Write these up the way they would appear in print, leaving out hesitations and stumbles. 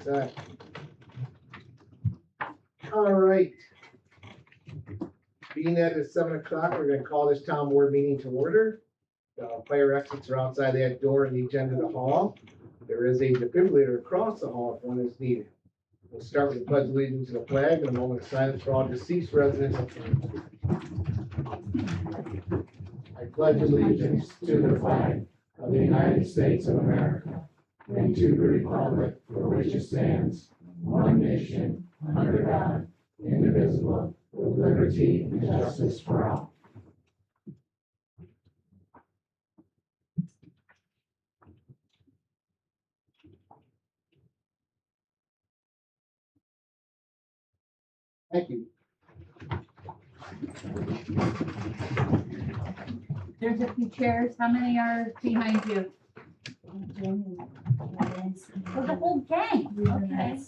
set. All right. Being that it's 7 o'clock, we're gonna call this town board meeting to order. Fire exits are outside that door in the agenda of the hall. There is a defibrillator across the hall if one is needed. We'll start with the pledge of allegiance to the flag and a moment of silence for all deceased residents of Kansas. I pledge allegiance to the flag of the United States of America and to the republic for which it stands, one nation, under God, indivisible, with liberty and justice for all. Thank you. There's a few chairs. How many are behind you? Oh, the whole gang. Okay.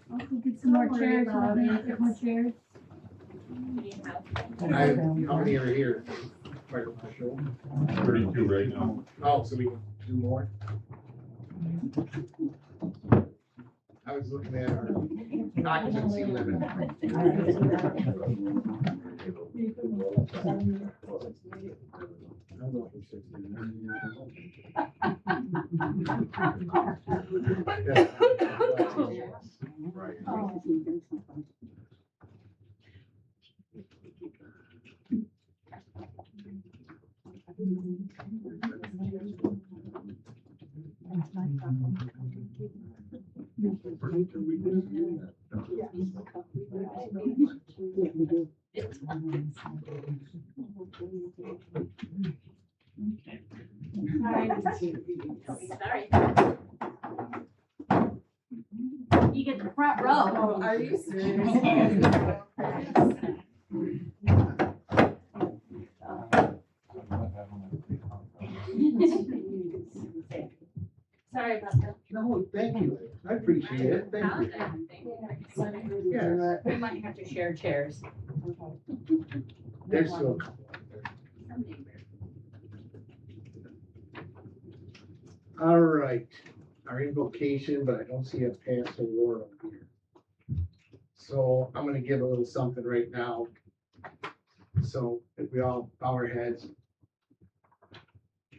We'll get some more chairs. Get more chairs. How many are here? Fire marshal. 32 right now. Oh, so we can do more? I was looking at our occupancy limit. I'm going for 60. Right. Sorry. You get the front row. Oh, are you serious? Sorry about that. No, thank you. I appreciate it. Thank you. Yes. We might have to share chairs. There's still a couple. All right, our invocation, but I don't see a pastor war up here. So I'm gonna give a little something right now. So if we all bow our heads.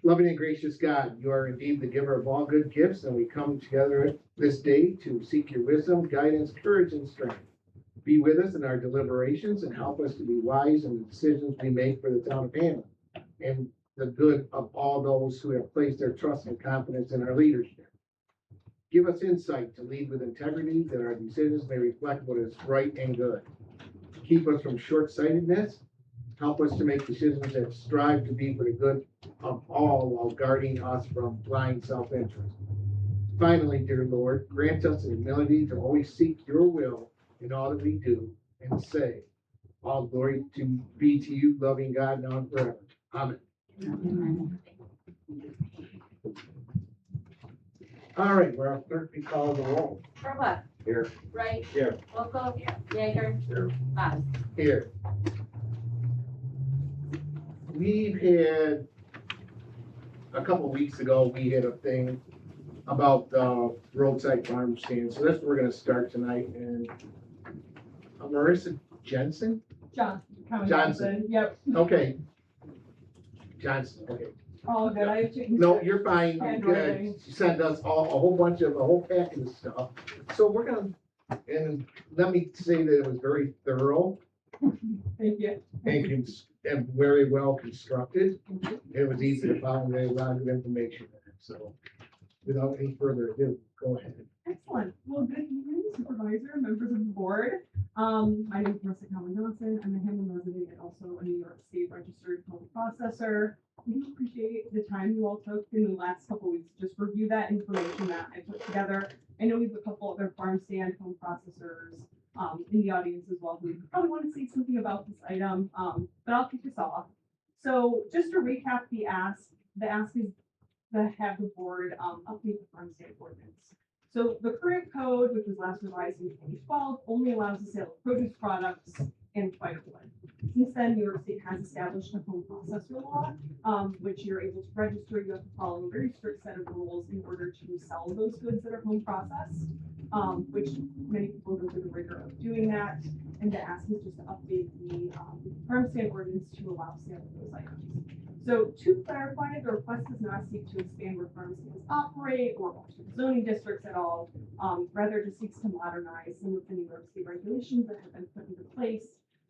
Loving and gracious God, you are indeed the giver of all good gifts, and we come together this day to seek your wisdom, guidance, courage, and strength. Be with us in our deliberations and help us to be wise in the decisions we make for the town of Hammond and the good of all those who have placed their trust and confidence in our leadership. Give us insight to lead with integrity, that our decisions may reflect what is right and good. Keep us from short-sightedness. Help us to make decisions that strive to be for the good of all while guarding us from blind self-interest. Finally, dear Lord, grant us the ability to always seek your will in all that we do and say, all glory to be to you, loving God, now and forever. Amen. All right, we're up clerk, we call the roll. Burbach. Here. Wright. Here. Loco. Jaeger. Here. Bob. Here. We've had, a couple weeks ago, we had a thing about roadside farm stands, so that's what we're gonna start tonight, and Marissa Jensen? Johnson. Yep, Okay. Johnson, okay. all good. I changed No, it. you're fine. Handwriting. Good. She sent us all, a whole bunch of, a whole packet of stuff. So we're gonna, and let me say that it was very thorough Thank you. and very well constructed. It was easy to follow, and there's a lot of good information in it. So without any further ado, go ahead. Excellent. Well, good evening, Supervisor, members of the board. My name is Marissa Calvin Johnson. I'm a Hammond resident and also a New York State registered home processor. We appreciate the time you all took in the last couple weeks to just review that information that I put together. I know we have a couple other farm stand home processors in the audience as well who probably want to say something about this item, but I'll kick us off. So just to recap the ask is to have the board update the farm stand ordinance. So the current code, which was last revised in 2012, only allows the sale of produce products and firewood. Since then, New York State has established a home processor law, which you're able to register. You have to follow a very strict set of rules in order to sell those goods that are home processed. which many people go through the rigor of doing that. And to ask us just to update the farm stand ordinance to allow sale of those items. So to clarify, the request does not seek to expand where farm stands operate or alter zoning districts at all. Rather, it just seeks to modernize some of the New York State regulations that have been put into place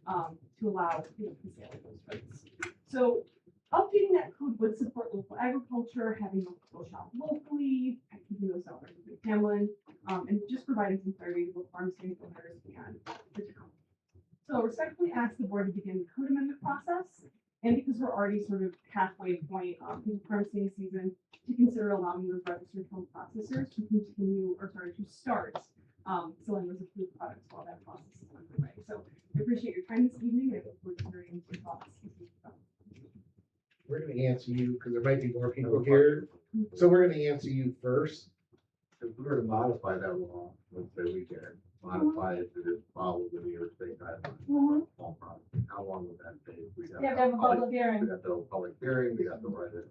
to allow, the sale of those goods. So updating that code would support local agriculture, having local shop locally, keeping those sellers in Hamlin, and just providing some clarity to both farm stand owners and the town. So respectfully ask the board to begin the code amendment process. And because we're already sort of halfway point in farm stand season, to consider allowing those registered home processors to to start selling those approved products while that process is underway. So I appreciate your time this evening. I look forward to hearing your thoughts. We're gonna answer you, because there might be more people here, so we're gonna answer you first. If we were to modify that law, let's say we can modify it to just follow the New York State guidelines. Small problem. How long would that take? We'd You have to have a public hearing. We'd have to have a public hearing, we have to write it.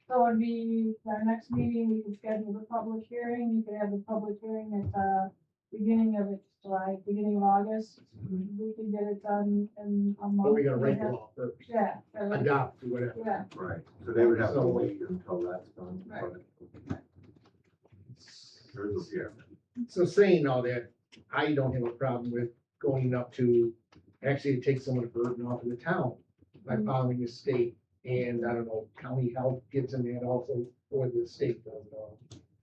So it'd be, our next meeting, we can schedule the public hearing, you can have the public hearing at the beginning of July, beginning of August. We can get it done in a month. But we gotta write the law first, Yeah, adopt, or whatever. yeah, Right, so they would have to So- wait until that's done. Right. Yeah. So saying all that, I don't have a problem with going up to, actually it takes some of the burden off of the town by following the state. And I don't know, county health gets in that also, or the state does it all.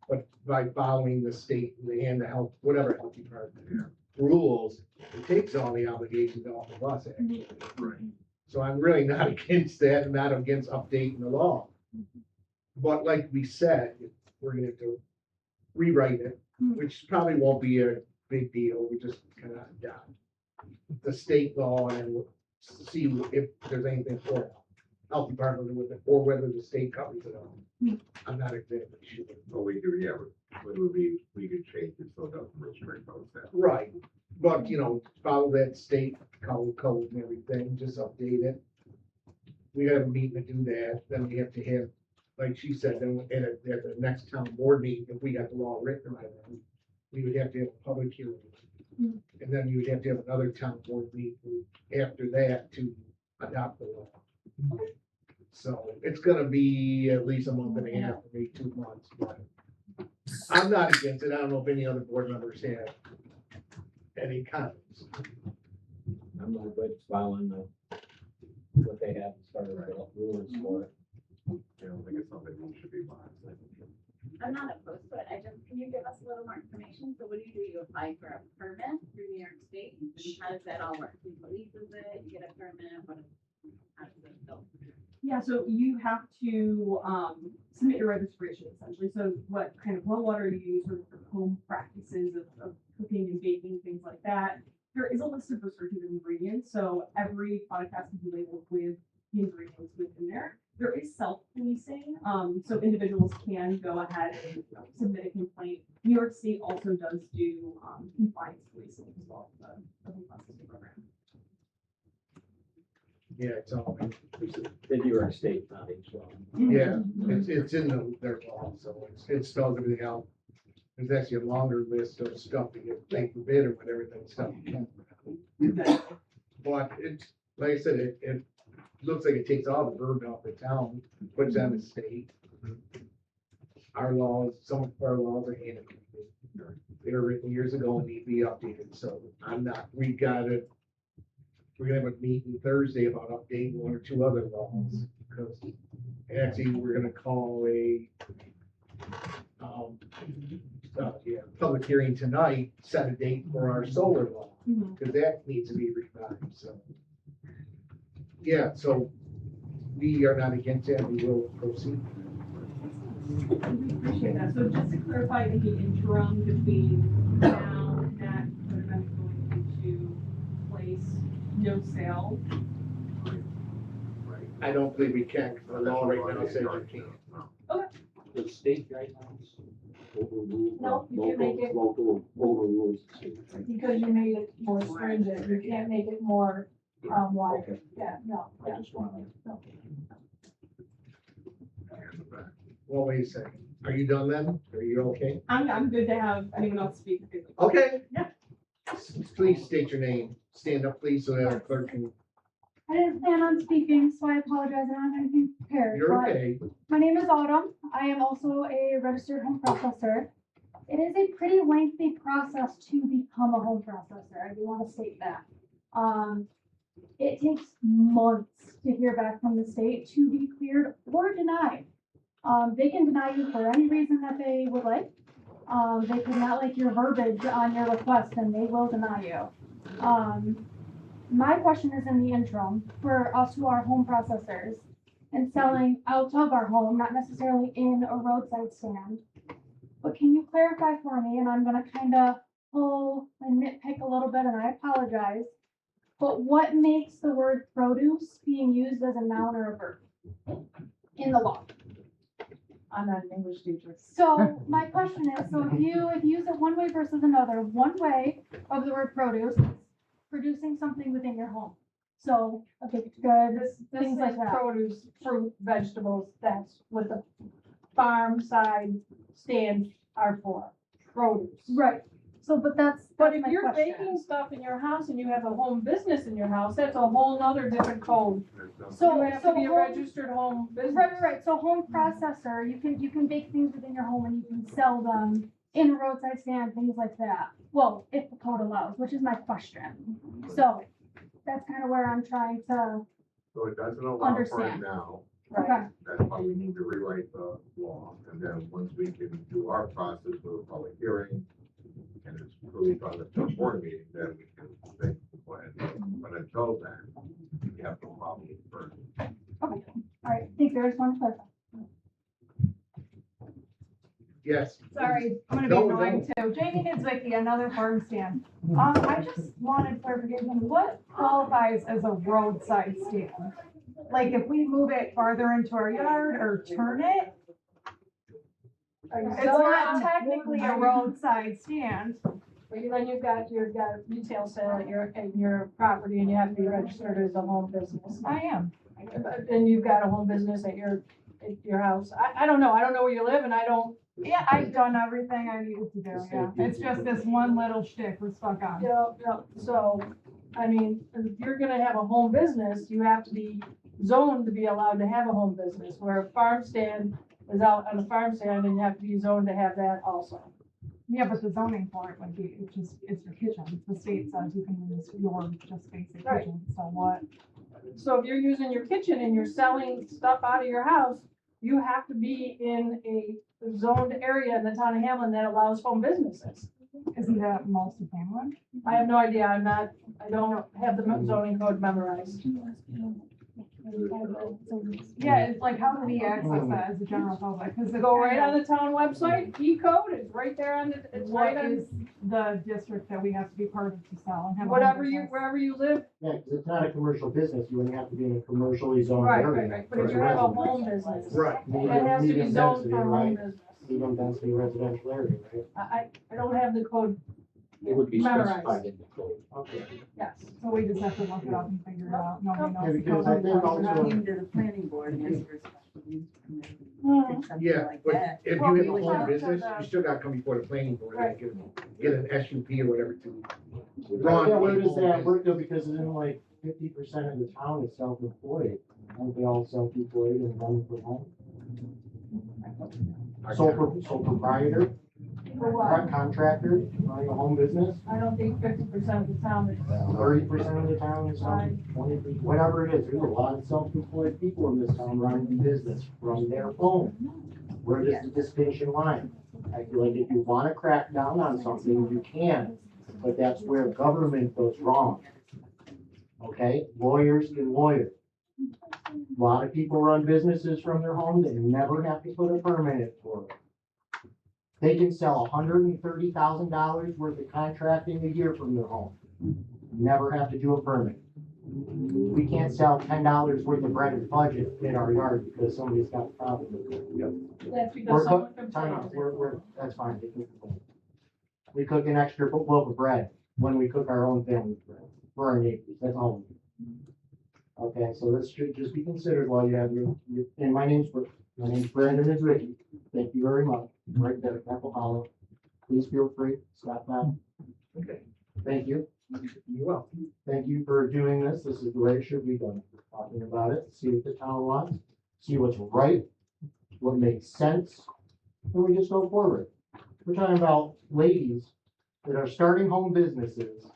But by following the state and the health, whatever health department rules, it takes all the obligations off of us, actually. Right. So I'm really not against that, and not against updating the law. But like we said, we're gonna have to rewrite it, which probably won't be a big deal. We just kind of adopt the state law and we'll see if there's anything for it. Health department with it, or whether the state covers it all. I'm not exactly sure. Well, we do, yeah, but it would be, we could change it so it doesn't restrict those that. Right, but follow that state code and everything, just update it. We have a meeting to do that, then we have to have, like she said, then at the next town board meeting, if we got the law written by then, we would have to have a public hearing. And then you would have to have another town board meeting after that to adopt the law. So it's gonna be at least a month and a half, maybe 2 months, but I'm not against it. I don't know if any other board members have any comments. I'm not good following what they have as far as the rules for it. I don't think it's something we should be buying. I'm not opposed to it, can you give us a little more information? So what do? You apply for a permit through New York State, and how does that all work? Who polices it, you get a permit, how does it go? Yeah, so you have to submit your registration essentially. So what kind of well water you use, sort of for home practices of cooking and baking, things like that. There is a list of restricted ingredients, so every product has to be labeled with the ingredients within there. There is self-policing, so individuals can go ahead and submit a complaint. New York State also does do compliance policing as well, the home processing program. Yeah, it's all, The New York State body as well. yeah, it's in their law, so it spells everything out. There's actually a longer list of stuff to get, they forbid or whatever, that stuff you can't. But it's, like I said, it looks like it takes all the burden off the town, puts on the state. Our laws, some of our laws are antiquated. They were written years ago and need to be updated, so we're gonna have a meeting Thursday about updating 1 or 2 other laws, because actually, we're gonna call a public hearing tonight, set a date for our solar law, because that needs to be revised, so. Yeah, so we are not against that, we will proceed. We appreciate that. So just to clarify, in the interim between now and that, would have been going into place, no sale. I don't believe we can, because the law right now says you can't. The state guidelines overrule. No, you can make it- Local overrules. because you made it more stringent, you can't make it more, wide, Okay, yeah, no, I yeah. just want to. Well, wait a second, Are you done then? Are you okay? I'm good to have anyone else speak. if they'd like. Okay. Yeah. Please state your name. Stand up, please, so that our clerk can, I didn't plan on speaking, so I apologize. I don't have anything prepared. you're but okay. My name is Autumn. I am also a registered home processor. It is a pretty lengthy process to become a home processor. I do want to state that. It takes months to hear back from the state to be cleared or denied. They can deny you for any reason that they would like. They could not like your verbiage on your request and they will deny you. My question is in the interim for us who are home processors and selling out of our home, not necessarily in a roadside stand. But can you clarify for me, and I'm gonna kind of pull and nitpick a little bit, and I apologize. But what makes the word produce being used as a noun or a verb in the law? I'm not an English teacher. So my question is, so if you use it one way versus another, one way of the word produce is producing something within your home. So a baked good, This things is like that. produce, fruit, vegetables, that's what the farm side stands are for, produce. Right. So, but that's But if my you're question. baking stuff in your house and you have a home business in your house, that's a whole nother different code. There's no- So, You have to be a home- registered home business. Right. So home processor, you can bake things within your home and you can sell them in a roadside stand, things like that. Well, if the code allows, which is my question. So that's kind of where I'm trying to, So it doesn't allow for it Understand. now. okay, That's why we need to rewrite the law. And then once we can do our process with a public hearing, and it's approved on the board meeting, then we can go ahead. But until then, we have to follow it first. all right, thank you, I just want to clarify. Yes. Sorry, I'm gonna be No, annoying too. Jamie Hidswicki, another farm stand. I just wanted clarification, what qualifies as a roadside stand? Like if we move it farther into our yard or turn it, it's not technically a roadside stand. But then you've got retail sale at your property and you have to be registered as a home business. I am. And you've got a home business at your house. I don't know where you live and I don't, Yeah, I've done everything I needed to do, yeah. It's just this one little shtick we're stuck on. so, I mean, if you're gonna have a home business, you have to be zoned to be allowed to have a home business, where a farm stand is out on a farm stand and you have to be zoned to have that also. Yeah, but the zoning for it would be, it's your kitchen. The state says you can use your just basic Right. kitchen, so what? So if you're using your kitchen and you're selling stuff out of your house, you have to be in a zoned area in the town of Hamlin that allows home businesses. Isn't that multi-family? I have no idea, I don't have the zoning code memorized. Yeah, it's like, how do we access that as a general public? Cause it's Go right kind on the town website, E-code, it's right there on the, it's right what on, is the district that we have to be part of to sell and have a home whatever you, business? wherever you live. Yeah, because it's not a commercial business, you wouldn't have to be in a commercially zoned Right, area. but if you have a home business, Right. it has to be Medium zoned density, for home right? business. Medium density residential area, right? I don't have the code It would be memorized. specified in the code. Okay. Yes. So we just have to look it up and figure it out. Nobody Yeah, knows. the because code I think on that. also, to the planning board and ask for a special use permit. Mhm. Something Yeah, like but that. if you Well, have we a would home have to business, the- you still gotta come before the planning board and Right. get an SUP or whatever to. yeah, where does that work though, because isn't like 50% of the town is self-employed, aren't they all self-employed and running from home? Sole proprietor, For what? contractor, running a home business, I don't think 50% of the town is. 30% of the town is self, 20%, whatever it is, there's a lot of self-employed people in this town running a business from their home. Where does the distinction lie? I feel like if you wanna crack down on something, you can, but that's where government goes wrong. Okay, lawyers can lawyer. A lot of people run businesses from their home, they never have to put a permit in for it. They can sell $130,000 worth of contracting a year from their home. Never have to do a permit. We can't sell $10 worth of bread and fudge in our yard because somebody's got a problem with it. That's because We're someone time out, complains. that's fine. We cook an extra loaf of bread when we cook our own family bread for our neighbors, that's all. we do. Okay, so this should just be considered while you have and my name's Brandon is Ricky. Thank you very much. Right there, Apple Hollow. Please feel free, stop by. Okay, Thank you. you're welcome. Thank you for doing this. This is the way it should be done. Talking about it, see what the town wants, see what's right, what makes sense, and we just go forward. We're talking about ladies that are starting home businesses,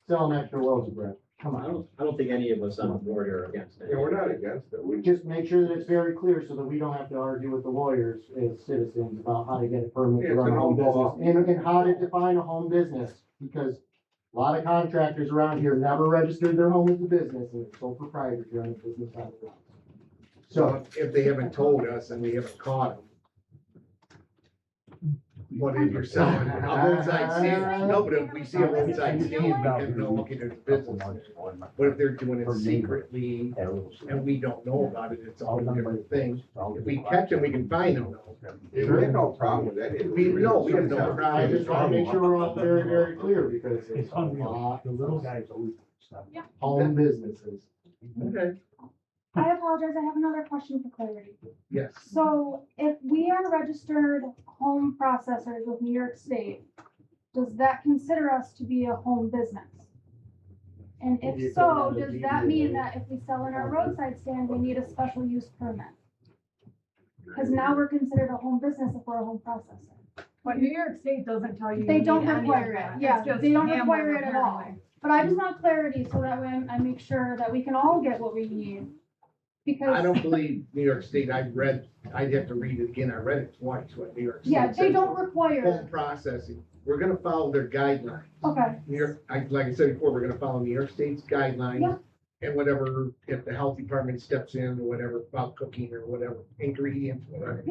selling extra loaves of bread. Come on. I don't think any of us on the board are against it. Yeah, we're not against it. We Just make sure that it's very clear so that we don't have to argue with the lawyers as citizens about how to get a permit Yeah, to run it's a an home old law. business and how to define a home business. Because a lot of contractors around here never registered their home as a business and it's sole proprietorship on a business on the ground. So if they haven't told us and we haven't caught them. What if you're selling a roadside stand? No, but if we see a roadside stand, we can know, okay, there's business there. But if they're doing it secretly and we don't know about it, it's all a different thing. If we catch them, we can find them though. we have no problem with that. We have no I problem. just want to make sure we're all very, very clear because it's a lot The little guys always stuff. Yeah. home businesses. Okay, I apologize, I have another question for clarity. yes. So if we are registered home processors with New York State, does that consider us to be a home business? And You if put so, on the does that mean DBA. that if we sell in our roadside stand, we need a special use permit? Because now we're considered a home business if we're a home processor. But New York State doesn't tell you. They you don't need any of require it. that. Yeah, It's just they don't Hamlin, require it at all. apparently. But I just want clarity so that way I make sure that we can all get what we need. I Because, don't believe New York State, I'd have to read it again, I read it twice, what New York State yeah, they said. don't Home require, processing, we're gonna follow their guidelines. okay, New York, like I said before, we're gonna follow New York State's guidelines. Yeah. And whatever, if the health department steps in or whatever, about cooking or whatever, ingredients, whatever.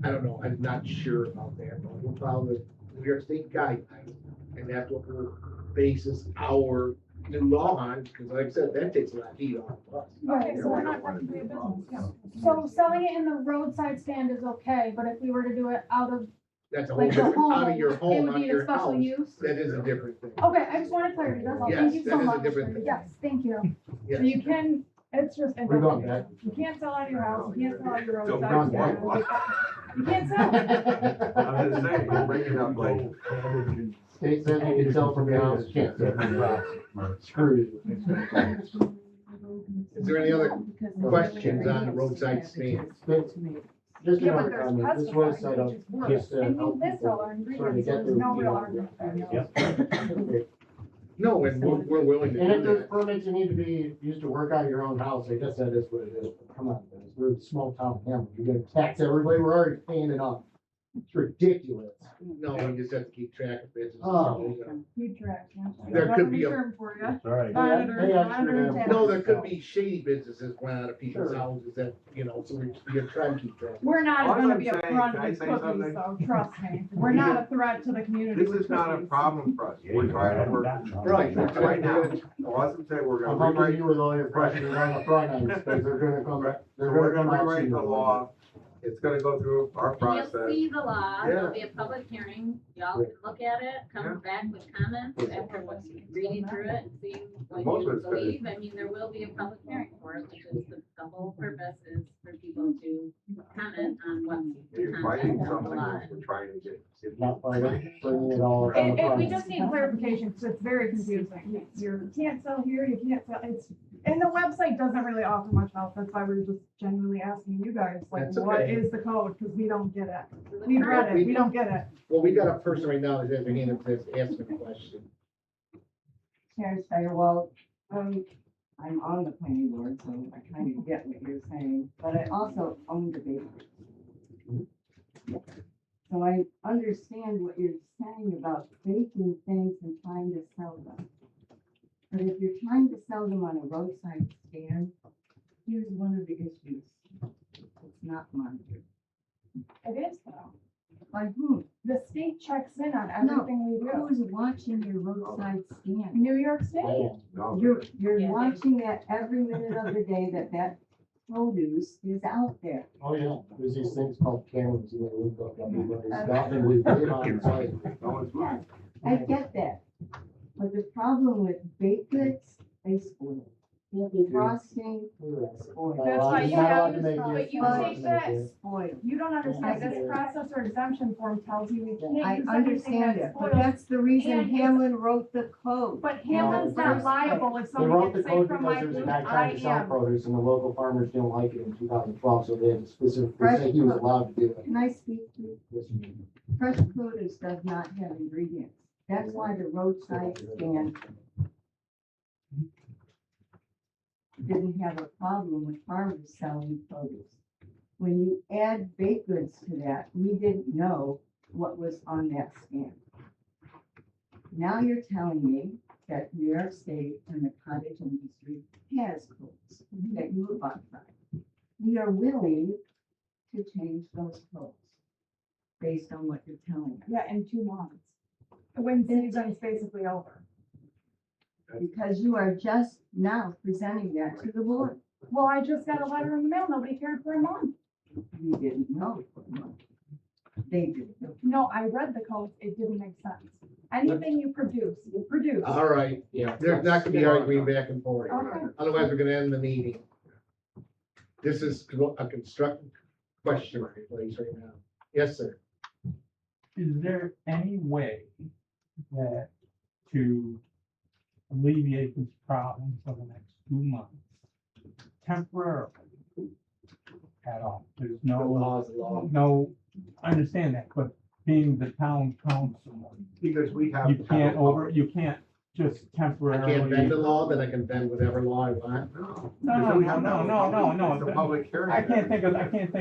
I don't know, I'm not sure about that, but we'll follow the New York State guidelines. And that's what we'll basis our new law on, because like I said, that takes a lot of heat off of us. right, Yeah, so we we're don't not wanna technically a do business. wrong. So selling it in the roadside stand is okay, but if we were to do it out of, That's a whole like, the different, home, out of your it home, would out of need a your special house, use? that is a different thing. Okay, I just wanted clarity, that's all, Yes, thank you that so is a much. different thing. Yes, thank you. Yes. So you can, it's just, it's We're going okay. back. You can't sell out of your house, you can't sell out of your Don't roadside bring stand. one. You can't sell. I'm just saying, we're bringing up like, State says you can sell from your house, can't sell from your house. Screw you. Is there any other questions on the roadside stand? Just Yeah, but another there's comment, this was set up pesticide, which is worse. just to And you help list all people our sort of ingredients, get so their there's no feet real on argument. the ground. No, and we're willing to And do if there's that. permits that need to be used to work out of your own house, I guess that is what it is. But come on, guys, we're a small town Hamilton. You're gonna tax everybody, we're already paying it off. It's ridiculous. No, we just have to keep track of business. Oh. Keep track, yeah. There could be a- Term for you. All right. Monitors, monitors. No, there could be shady businesses going out of people's Sure. houses that, you know, so we try and keep track. We're not All gonna I'm be a saying, front can I with say cookies, something? so trust me. We're not a threat to the community. this with is not a cookies. problem for us. We're trying to work. Right. Right now, all I'm saying, we're I'm gonna helping rewrite, you with all your questions on the front end, because they're gonna come, Right. they're we're gonna gonna come out rewrite the sooner. law. It's gonna go through our And you'll process. see the law, Yeah. there'll be a public hearing, y'all can look at it, Yeah. come back with comments after reading through it, and seeing what Most you of it's gonna- believe. I mean, there will be a public hearing for it, which is the whole purpose is for people to comment on what's the You're content fighting of the something, law. we're trying to get. Not fighting, bringing it all up on the And front we end. just need clarification, because it's very confusing. You can't sell here, you can't sell, and the website doesn't really offer much help. That's why we're just genuinely asking you guys, like, That's what okay. is the code? Because we don't get it. So the We current- read it, we don't get it. Well, we got a person right now that has their hand up, that's asking a question. Sharon Steyer, well, I'm on the planning board, so I kind of get what you're saying, but I also own the bakery. So I understand what you're saying about baking things and trying to sell them. But if you're trying to sell them on a roadside stand, here's one of the issues. It's not monitored. It is though. By whom? The state checks in on everything we do. Who's watching your roadside stand? New York State, Man, No, You're Yeah. watching that every minute of the day that produce is out there. Oh, yeah, there's these things called cameras, and they look up everybody's stuff, and we put it on site. no, it's fine. I get that. But the problem with baked goods, they spoil. The frosting, spoiled. That's why you Not allowed have to this, make but it. you Not allowed take to that, make it. Spoiled. you don't understand, this processor exemption form tells you we can't use I anything understand that's it, but spoiled. that's the reason And it's- Hamlin wrote the code. But Hamlin's No, not it's- liable if They somebody wrote the gets sick code from because my there was a food, guy I trying to sell am. produce and the local farmers didn't like it in 2012, so they had to specifically Fresh say he was cook. allowed to do it. Can I speak to? Fresh produce does not have ingredients. That's why the roadside stand didn't have a problem with farmers selling produce. When you add baked goods to that, we didn't know what was on that stand. Now you're telling me that New York State and the cottage industry has codes that you abide by. We are willing to change those codes based on what you're telling us. Yeah, in 2 months. The wind season's basically over. Because you are just now presenting that to the board. Well, I just got a letter in the mail, nobody cared for a month. We didn't know for a month. They did. No, I read the codes, it didn't make sense. Anything you produce. All right, Yeah. there's not gonna be arguing back and forth. Okay. Otherwise, we're gonna end the meeting. This is a constructive question place right now. Yes, sir. Is there any way that to alleviate this problem for the next 2 months, temporarily at all? There's The no, law is the law. no, I understand that, but being the town council, Because we have. you can't just I temporarily. can't bend the law, then I can bend whatever law I want. No, No. It's a public hearing. I can't think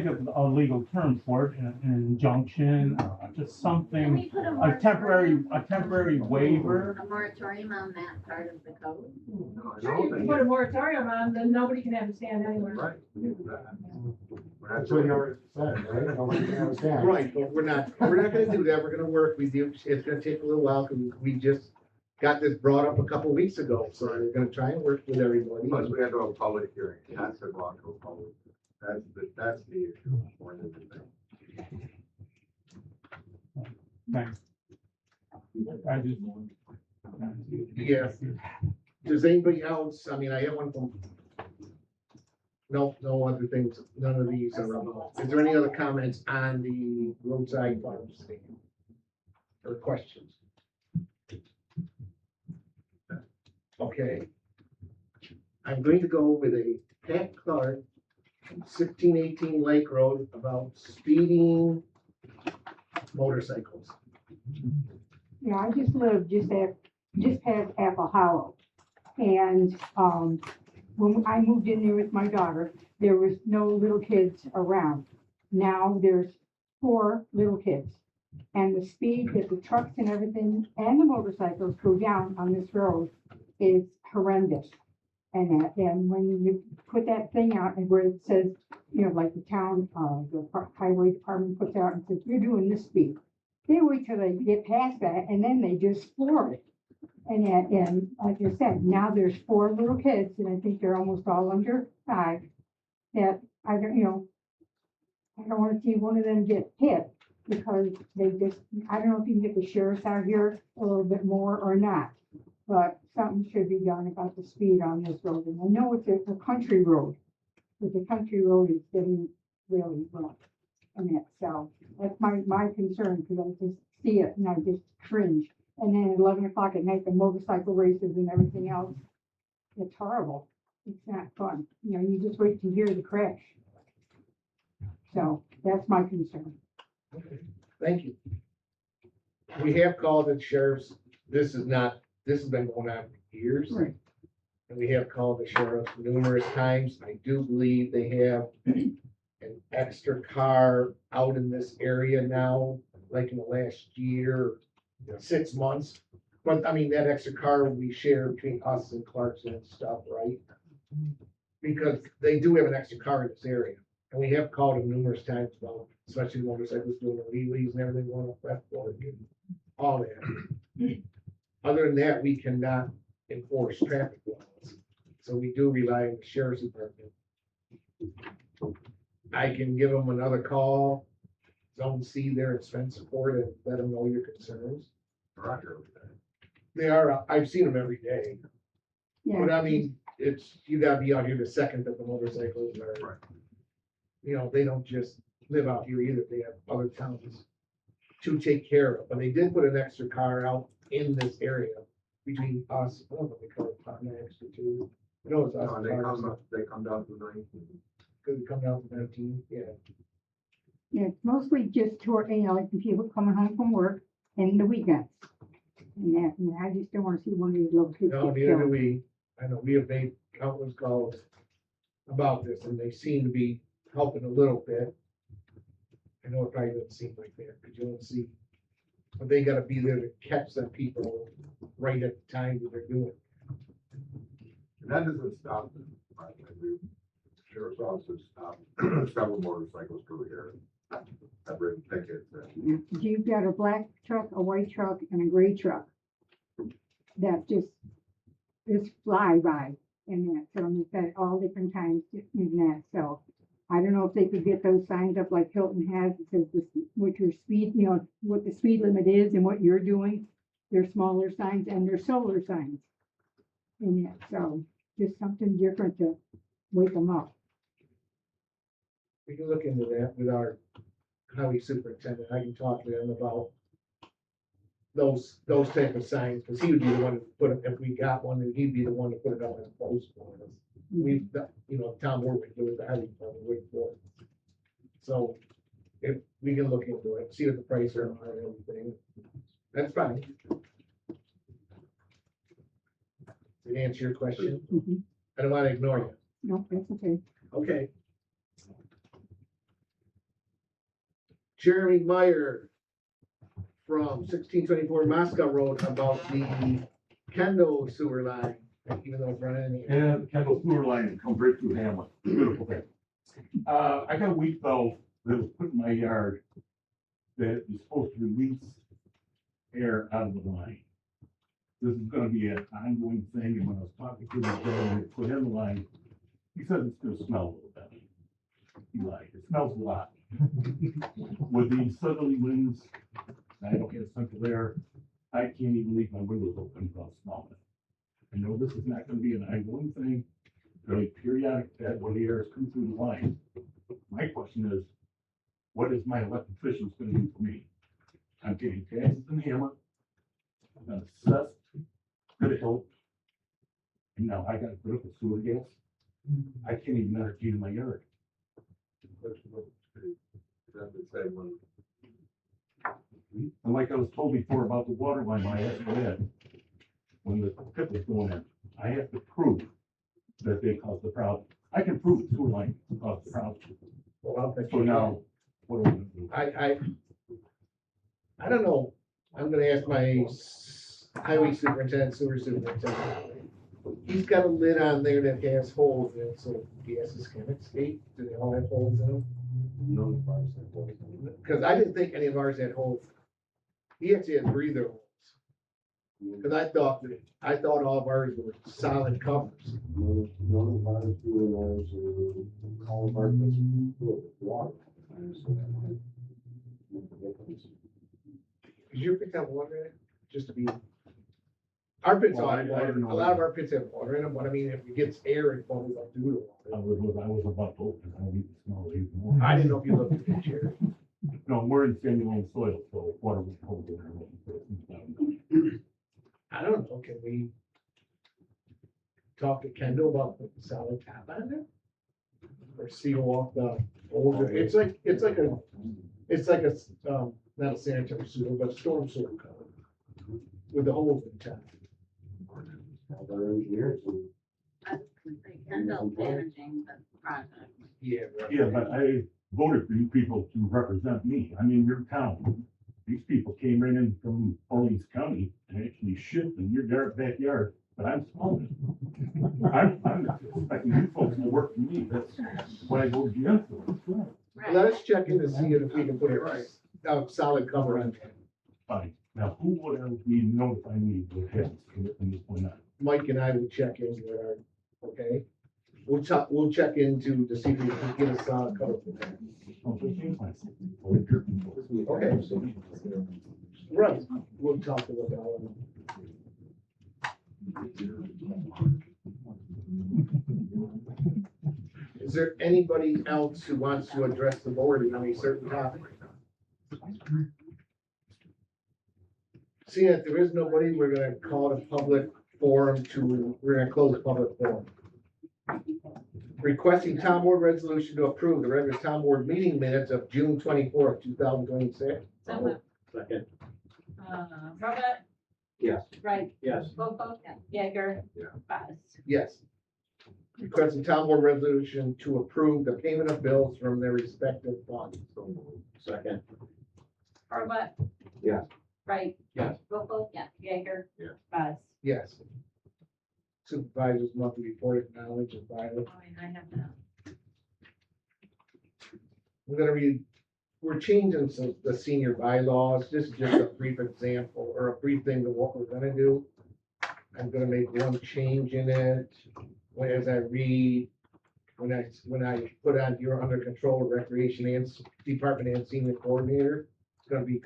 of a legal term for it, an injunction, just Can something, we put a temporary waiver. A moratorium on that part of the code? No, I Sure, don't you can think put a it's moratorium on, then nobody can have a stand anywhere. right. We can do that. We're not That's what doing you it. already said, right? Nobody can understand. Right, but we're not gonna do that. We're gonna work. It's gonna take a little while, because we just got this brought up a couple weeks ago, so we're gonna try and work with everybody. Plus, we had to have a public hearing. It has to go out to a public. That's the issue more than the thing. Thanks. I just. Yeah. Does anybody else, I mean, I have one from. No other things, none of these are, is there any other comments on the roadside farm stand? Or questions? Okay. I'm going to go with a Pat Clark, 1618 Lake Road, about speeding motorcycles. Yeah, I just live just past Apple Hollow. And, when I moved in there with my daughter, there was no little kids around. Now there's 4 little kids. And the speed that the trucks and everything and the motorcycles go down on this road is horrendous. And when you put that thing out and where it says, you know, like the town, highway department puts out and says, you're doing this speed. They wait till they get past that and then they just floor it. And like I said, now there's 4 little kids and I think they're almost all under 5 that I don't want to see one of them get hit because they just, I don't know if you can get the sheriffs out here a little bit more or not. But something should be done about the speed on this road. And I know it's a country road, but the country road is getting really rough. And that, so that's my concern, because I just see it and I just cringe. And then at 11 o'clock at night, the motorcycle races and everything else. It's horrible. It's not fun. You know, you just wait to hear the crash. So that's my concern. Thank you. We have called the sheriffs, this has been going on for years. Right. And we have called the sheriffs numerous times. I do believe they have an extra car out in this area now, like in the last year, 6 months. But I mean, that extra car we share between us and Clarkson and stuff, right? Because they do have an extra car in this area. And we have called them numerous times about, especially motorcycles doing the wheelies and everything going up that fork and all that. Other than that, we cannot enforce traffic laws. So we do rely on the sheriff's department. I can give them another call, zone C there at Spencer Ford, and let them know your concerns. They're out here every day. They are, I've seen them every day. Yeah. But I mean, it's, you gotta be out here the second that the motorcycles are. Right. You know, they don't just live out here either, they have other towns to take care of, but they did put an extra car out in this area between us, I don't know if they call it Pontiac or two. I know it's us. No, they come down to 19. Cause it come down to 19, yeah. Yeah, it's mostly just toward, you know, like the people coming home from work and the weekends. And that, and I just don't wanna see one of these little kids No, get neither do killed. we. I know we have made countless calls about this and they seem to be helping a little bit. I know it probably doesn't seem like that, because you don't see, but they gotta be there to catch them people right at the time that they're doing it. And that doesn't stop them. Right? The sheriff's office has stopped several motorcycles through here. I've written tickets. And You've got a black truck, a white truck, and a gray truck. That just fly by in that, so I'm at all different times in that, so. I don't know if they could get those signs up like Hilton has, it says this, what your speed, you know, what the speed limit is and what you're doing. They're smaller signs and they're solar signs. In that, so just something different to wake them up. We can look into that with our highway superintendent. I can talk to him about those type of signs, because he would be the one to put it, if we got one, then he'd be the one to put it up as a post for us. We've, you know, Tom Warwick do it, the highway department, wait for it. So if we can look into it, see what the price are on and everything, that's fine. Did it answer your question? Mhm. I don't want to ignore you. No, that's okay. Okay. Jeremy Meyer from 1624 Moscow Road about the Kendall sewer line, even though it's running in the. And the Kendall sewer line comes right through Hamlet. Beautiful thing. I got a weed valve that was put in my yard that is supposed to release air out of the line. This is gonna be an ongoing thing, and when I was talking to the gentleman that put in the line, he said it's gonna smell a little bit. He lied, it smells a lot. With these southerly winds, I don't get central air, I can't even leave my windows open without smelling it. I know this is not gonna be an ongoing thing, really periodic, that when the air is coming through the line. My question is, what is my elected officials gonna do for me? I'm getting taxes in Hamlet, I'm assessed, good help. And now I gotta put up with sewer gas, I can't even entertain my yard. That would say when And like I was told before about the water line, I asked my dad, when the pit was going in, I have to prove that they caused the problem. I can prove the sewer line caused the problem. Well, I'll bet So you now, what do we do? I don't know. I'm gonna ask my highway superintendent, sewer superintendent. He's got a lid on there that has holes in it, so gases can escape. Do they all have holes in them? none of ours have holes in it. Because I didn't think any of ours had holes. He actually has breather holes. Because I thought all of ours were solid covers. None of ours do, and ours are, all of ours is filled with water. So that might make a difference. Did your pits have water in it? Just to be. Our pits Well, all I have water. don't A know. lot of our pits have water in them, but I mean, if it gets air, it bubbles up through the I water. was about to open, I need to smell it even more. I didn't know if you looked at the picture. No, we're in sandy soil, so water will hold in there. I don't know, can we talk to Kendall about putting solid top on there? Or seal off the holes? It's like a, not a sanitary sewer, but a storm sewer cover with the holes in top. All our engineers, and I was gonna say Kendall managing the project. Yeah. right. Yeah, but I voted for you people to represent me. I'm in your town. These people came right in from Orleans County and actually shit in your backyard, but I'm smelling it. I'm expecting you folks to work for me. That's what I voted against. Let us check in to see if we can put a solid cover on it. Fine. Now, who would else be notifying me what happens from this point on? Mike and I will check in with our, okay? We'll check into to see if we can get a solid cover for that. Okay. Right, we'll talk about that. Is there anybody else who wants to address the board on a certain topic? Seeing that there is nobody, we're gonna call it a public forum we're gonna close the public forum. Requesting town board resolution to approve the regular town board meeting minutes of June 24th, 2026. So moved. Second. Robert, Yes. Wright, Yes. Boco, Jaeger, Yeah. Buzz. Yes. Requesting town board resolution to approve the payment of bills from their respective funds. So moved. Second. Robert. Yes. Wright. Yes. Boco, Jaeger. Yeah. Buzz. Yes. Supervisor's monthly report acknowledged and filed. Oh, and I have that. We're changing the senior bylaws. This is just a brief example or a brief thing of what we're gonna do. I'm gonna make one change in it. As I read, when I put on you're under control of recreation and department and senior coordinator, it's gonna be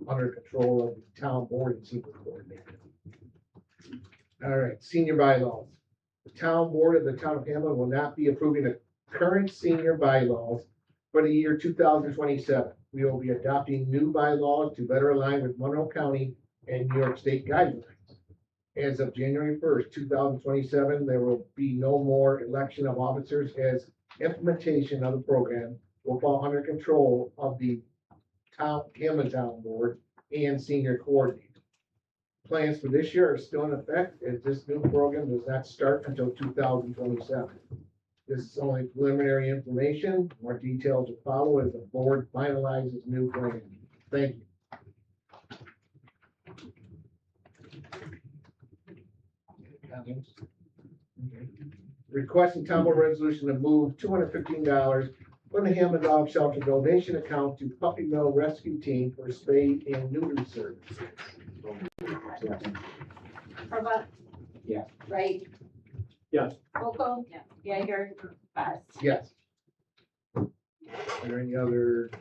under control of the town board and senior coordinator. All right, senior bylaws. The town board of the town of Hamlin will not be approving the current senior bylaws for the year 2027. We will be adopting new bylaws to better align with Monroe County and New York State guidelines. As of January 1st, 2027, there will be no more election of officers as implementation of the program will fall under control of the Hamlin Town Board and Senior Coordinator. Plans for this year are still in effect as this new program does not start until 2027. This is only preliminary information. More details will follow as the board finalizes new plan. Thank you. Comments? Requesting town board resolution to move $215 from the Hammond Dog Shelter donation account to Puppy Mill Rescue Team for spay and neuter service. Robert. Yes. Wright. Yes. Boco, Jaeger, Buzz. Yes. Are there any other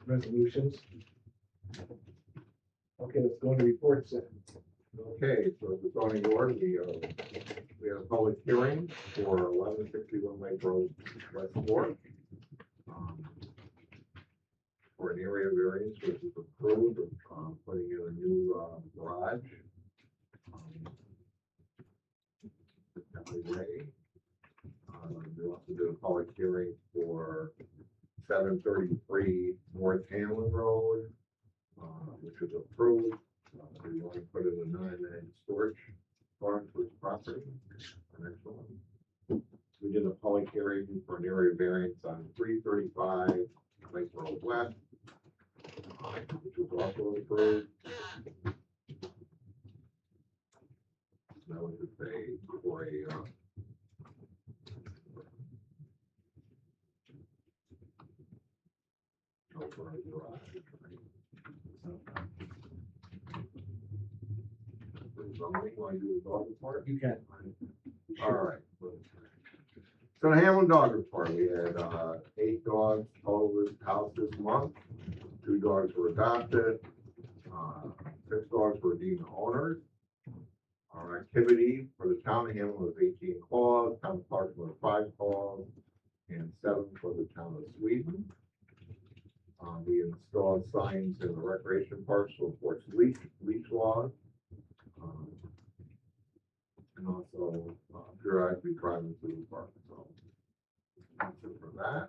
resolutions? Okay, let's go into reports then. Okay, so the zoning board, we had a public hearing for 1161 Lake Road, West Fork. For an area variance, which is approved, putting in a new garage. Way. We also did a public hearing for 733 North Hamlin Road, which was approved. We want to put in a 9-man storage barn for his property. The next one. We did a public hearing for an area variance on 335 Lake Road West, which was also approved. That was for a for a garage. Somebody want to do the dog report? You can. All right. So the Hamlin Dog Report, we had 8 dogs total this house this month. 2 dogs were adopted. 6 dogs were deemed owners. Our activity for the town of Hamlin was 18 calls, town of Clarkson was 5 calls, and 7 for the town of Sweden. We installed signs in the recreation parks to enforce leash laws. And also periodically driving through the park, so that's it for that.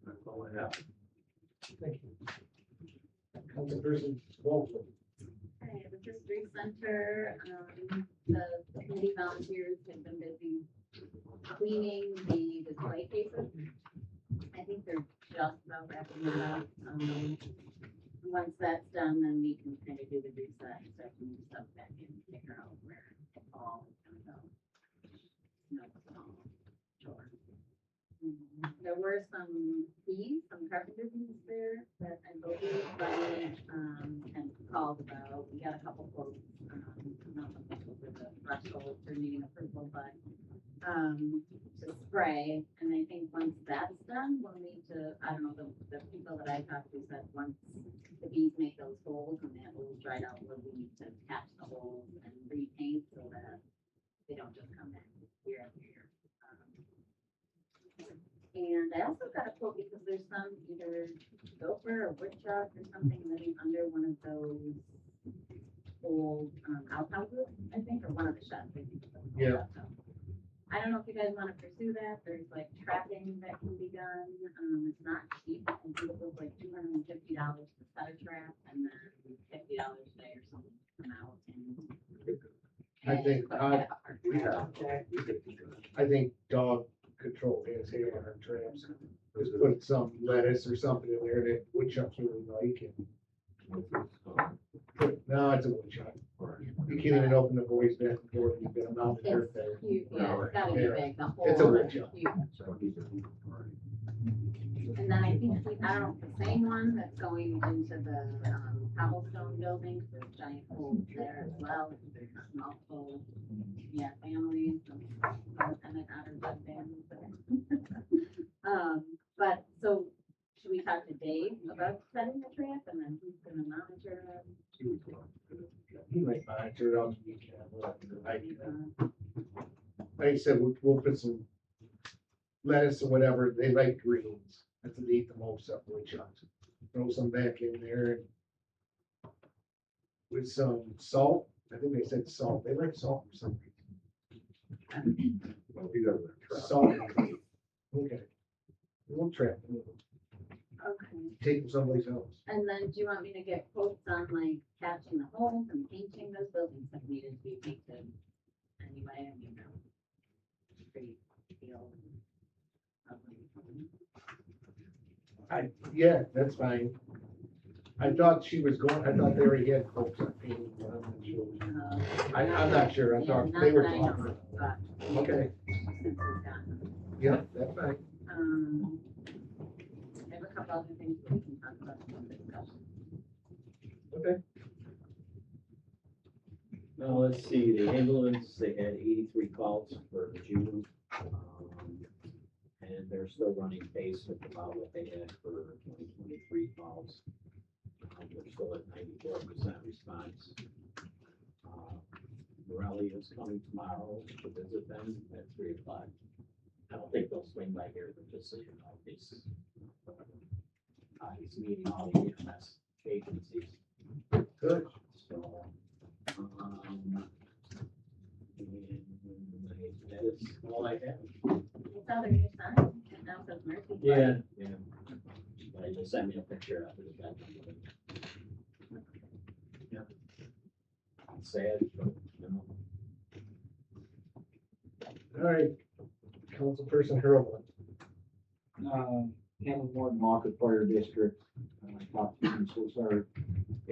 That's all I have. Thank you. Councilperson Walter. Okay, the History Center, the committee volunteers have been busy cleaning the display cases. I think they're just about wrapping it up. Once that's done, then we can kind of do the reset and start to move stuff back in, figure out where it all is gonna go. No, it's all sure. There were some fees, some carpenter fees there that I believe Brian, had called about. We got a couple quotes, not something over the threshold for needing approval, but, to spray. And I think once that's done, we'll need to, I don't know, the people that I talked to said once the bees make those holes and that holes dried out, we'll need to patch the holes and repaint so that they don't just come back year after year. And I also got a quote because there's some either gopher or woodchuck or something living under one of those old outhouses, I think, or one of the sheds, I think. It's an old Yeah. outhouse. I don't know if you guys want to pursue that. There's like trapping that can be done. It's not cheap. I think it was like $250 to set a trap and then $50 a day or something to come out and. I think, We have, I think dog control has hair on our traps. Just put some lettuce or something in there that woodchucks really like and no, it's a woodchuck. You can't even open the boys' bedroom door if you've got them out there. It's huge, yeah, it's gotta be Yeah. big, the whole. It's a woodchuck. huge. And then I think, I don't know, if the same one that's going into the cobblestone building, there's giant holes there as well. There's multiple, yeah, families, and outer bed families there. But, so, should we talk to Dave about setting the trap, and then who's gonna monitor it? He might monitor it on the weekend. Like I said, we'll put some lettuce or whatever. They like greens. That's what they eat the most of woodchucks. Throw some back in there and with some salt. I think they said salt. They like salt for some reason. well, he doesn't trap. Salt. Okay. We'll trap them. Okay. Take them someplace else. And then do you want me to get quotes on like patching the holes and painting those buildings that needed to be painted anyway? I mean, pretty feel. Yeah, that's fine. I thought she was going, I thought they already had quotes on painting, but I'm not sure. I'm not sure. I thought they were talking. Okay, Since we've gotten, yeah, that's fine. I have a couple other things that we can talk about in the discussion. Okay. Now, let's see, the ambulance, they had 83 calls for June. And they're still running pace with about what they had for 2023 calls. They're still at 94% response. Morelli is coming tomorrow to visit them at 3 o'clock. I don't think they'll swing by here, but just so you know, he's meeting all the EMS agencies. Good. So, and that is all I have. It's other new sign, and now says Mercy. Yeah. But I just sent me a picture of it. Yeah. It's sad, but, you know. All right. Councilperson Hurlbut. Hamlin Warden Walker Fire District, talked to him, so sorry.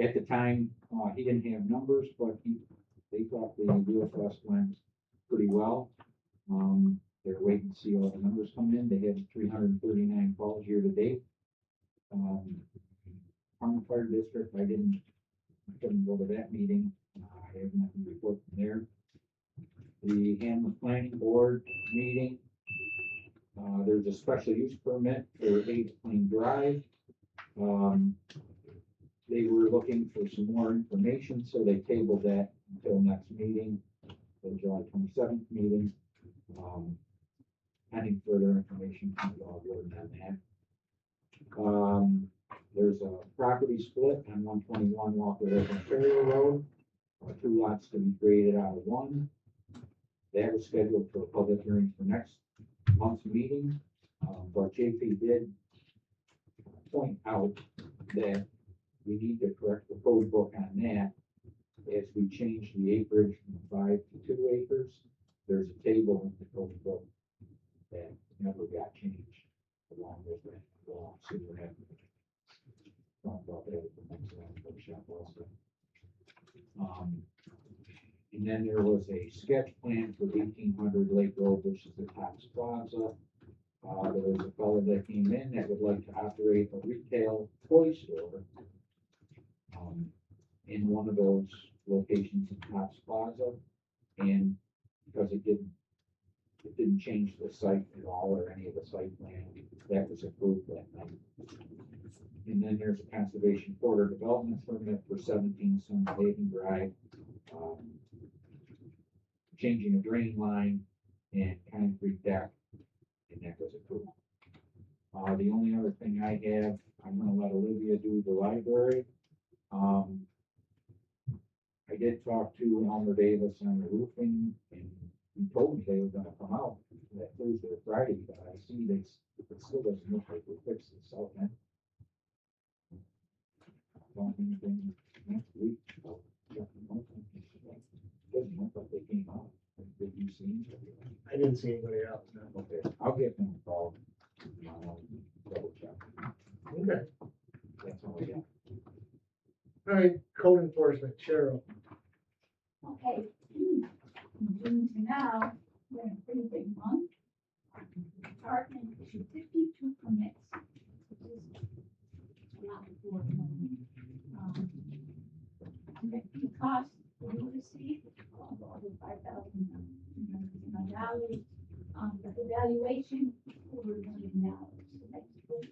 At the time, he didn't have numbers, but they thought the wheel test went pretty well. They're waiting to see all the numbers come in. They had 339 calls year to date. Hamlin Fire District, I couldn't go to that meeting. I have nothing to report from there. The Hamlin Planning Board meeting, there's a special use permit for 8 Plain Drive. They were looking for some more information, so they tabled that until next meeting, the July 27th meeting. Pending further information from the board on that. There's a property split on 121 Walker Lake Ontario Road. 2 lots to be created out of 1. That was scheduled for a public hearing for next month's meeting, but JP did point out that we need to correct the code book on that as we change the acreage from 5 to 2 acres. There's a table in the code book that never got changed along with that law, so we'll have to talk about that at the next workshop also. And then there was a sketch plan for 1800 Lake Road, which is the Tops Plaza. There was a fellow that came in that would like to operate a retail toy store in one of those locations in Tops Plaza. And because it didn't change the site at all or any of the site plan, that was approved that night. And then there's a conservation corridor development permit for 17 Sun Haven Drive. Changing a drain line and concrete deck, and that was approved. The only other thing I have, I'm gonna let Olivia do the library. I did talk to Elmer Davis on the roofing, and he told me they were gonna come out that Thursday or Friday, but I see it still doesn't look like they fixed it, so. Don't anything next week. So, doesn't look like they came out. Did you see? I didn't see anybody else. No. Okay, I'll get them a call. Double check. Okay. That's all I got. All right, code enforcement, Cheryl. Okay. From June to now, we're in a pretty big month. Department issued 52 permits, which is a lot for the cost for the receipt of over $5,200. The evaluation over $1 million. So that's good.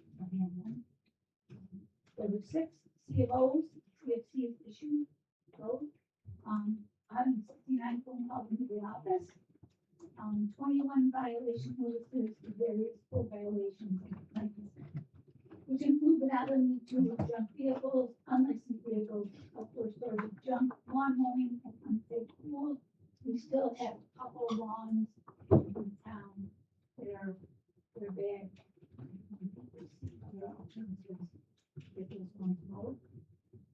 There were 6 CFOs, CFCs issued, both. 169 phone calls into the office. 21 violation notices for various full violations, which include without limit to junk vehicles, unlicensed vehicles, outdoor storage of junk, lawn mowing, and unsafe pools. We still have a couple of lawns in town that are bad. Get those ones mowed.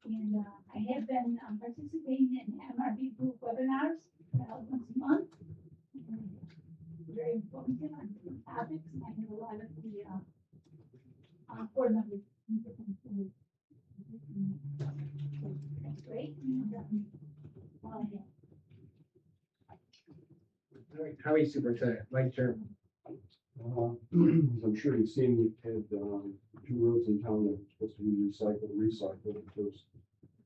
And I have been participating in MRB group webinars held once a month. Very informative on different topics, and I have a lot of the board members. That's great. And, all I have. All right, Highway Superintendent, Mike Sherman. As I'm sure you've seen, we've had, 2 roads in town that are supposed to be recycled. There's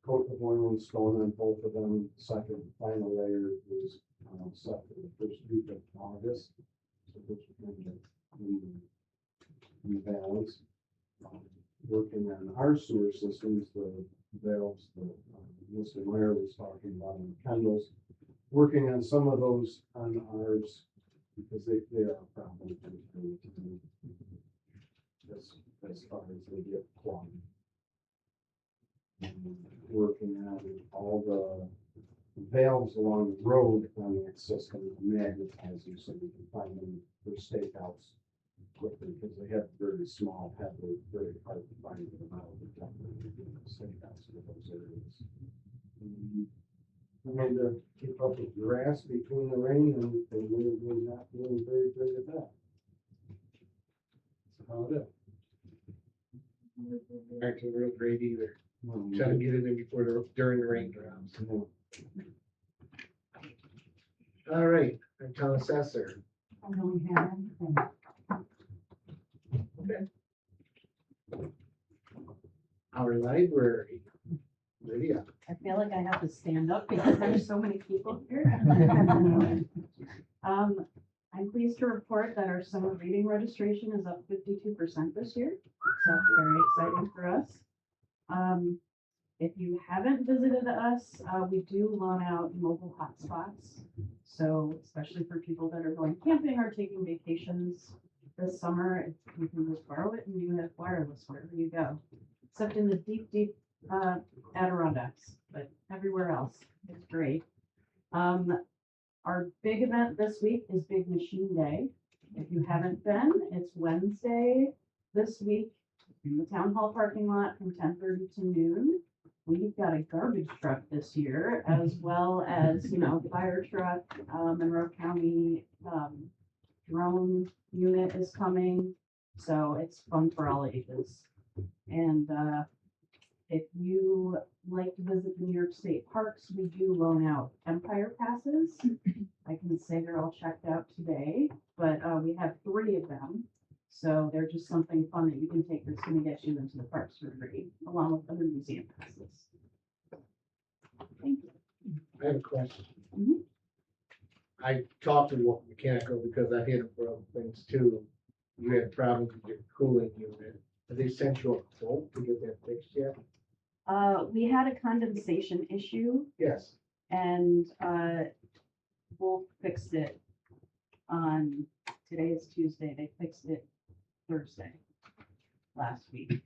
coat of oil and stone on both of them. Second final layer is, set for the first week of August. So this will kind of rebalance. Working on our sewer systems, the valves that Mr. Meyer was talking about in Kendall's. Working on some of those on ours because they are a problem as far as they get plumbed. Working on all the valves along the road on that system, magnetizing so we can find them for stakeouts quickly because they have very small head, they're very hard to find them out of the stakeouts for those areas. Trying to keep up with grass between the rain and we're not doing very good at that. That's how it is. Back to the real great either. Trying to get it in before during the rain drops. All right, our town assessor. I don't have anything. Okay. Our library. Lydia. I feel like I have to stand up because there's so many people here. I'm pleased to report that our summer reading registration is up 52% this year. So that's very exciting for us. If you haven't visited us, we do loan out mobile hotspots. So especially for people that are going camping or taking vacations this summer, you can just borrow it and you have wireless wherever you go. Except in the deep, deep Adirondacks, but everywhere else, it's great. Our big event this week is Big Machine Day. If you haven't been, it's Wednesday this week in the town hall parking lot from 10:30 to noon. We've got a garbage truck this year, as well as, fire truck, Monroe County, drone unit is coming. So it's fun for all ages. And, if you like to visit the New York State parks, we do loan out Empire passes. I can say they're all checked out today, but we have 3 of them. So they're just something fun that you can take that's going to get you into the parks for free, along with other museum passes. Thank you. I have a question. Mhm. I talked to Walker Mechanical because I hit them for other things too. You had problems with your cooling unit. Have they sent you a quote to get that fixed yet? We had a condensation issue Yes. and Wolf fixed it on, today is Tuesday, they fixed it Thursday. last week.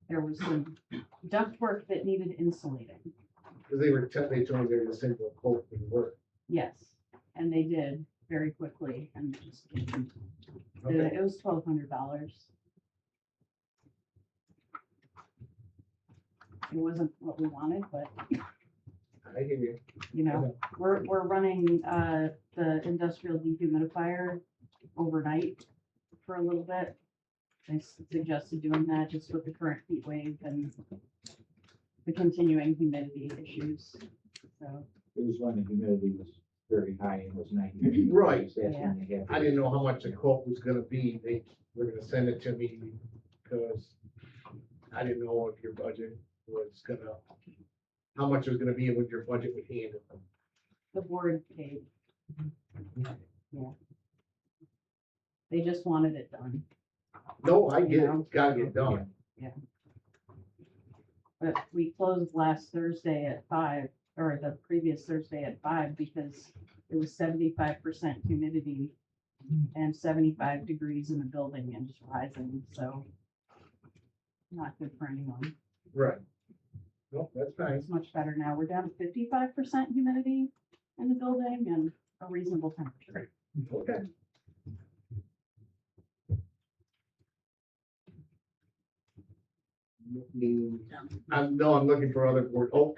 There was some ductwork that needed insulating. Because they told me they were gonna send you a quote for the work. Yes, and they did very quickly and just, Okay. it was $1,200. It wasn't what we wanted, but I hear you. you know, we're running, the industrial dehumidifier overnight for a little bit. I suggested doing that just with the current heat wave and the continuing humidity issues, so. It was when the humidity was very high and was 90. Right. That's when they had. I didn't know how much the quote was gonna be. They were gonna send it to me because I didn't know if your budget was gonna, how much it was gonna be and what your budget would handle. The board paid. Yeah. They just wanted it done. No, I get You it. know? It's gotta get done. But we closed last Thursday at 5, or the previous Thursday at 5, because it was 75% humidity and 75 degrees in the building and just rising, so not good for anyone. Right. No, that's fine. It's much better now. We're down to 55% humidity in the building and a reasonable temperature. Okay. I'm looking for other board. Oh,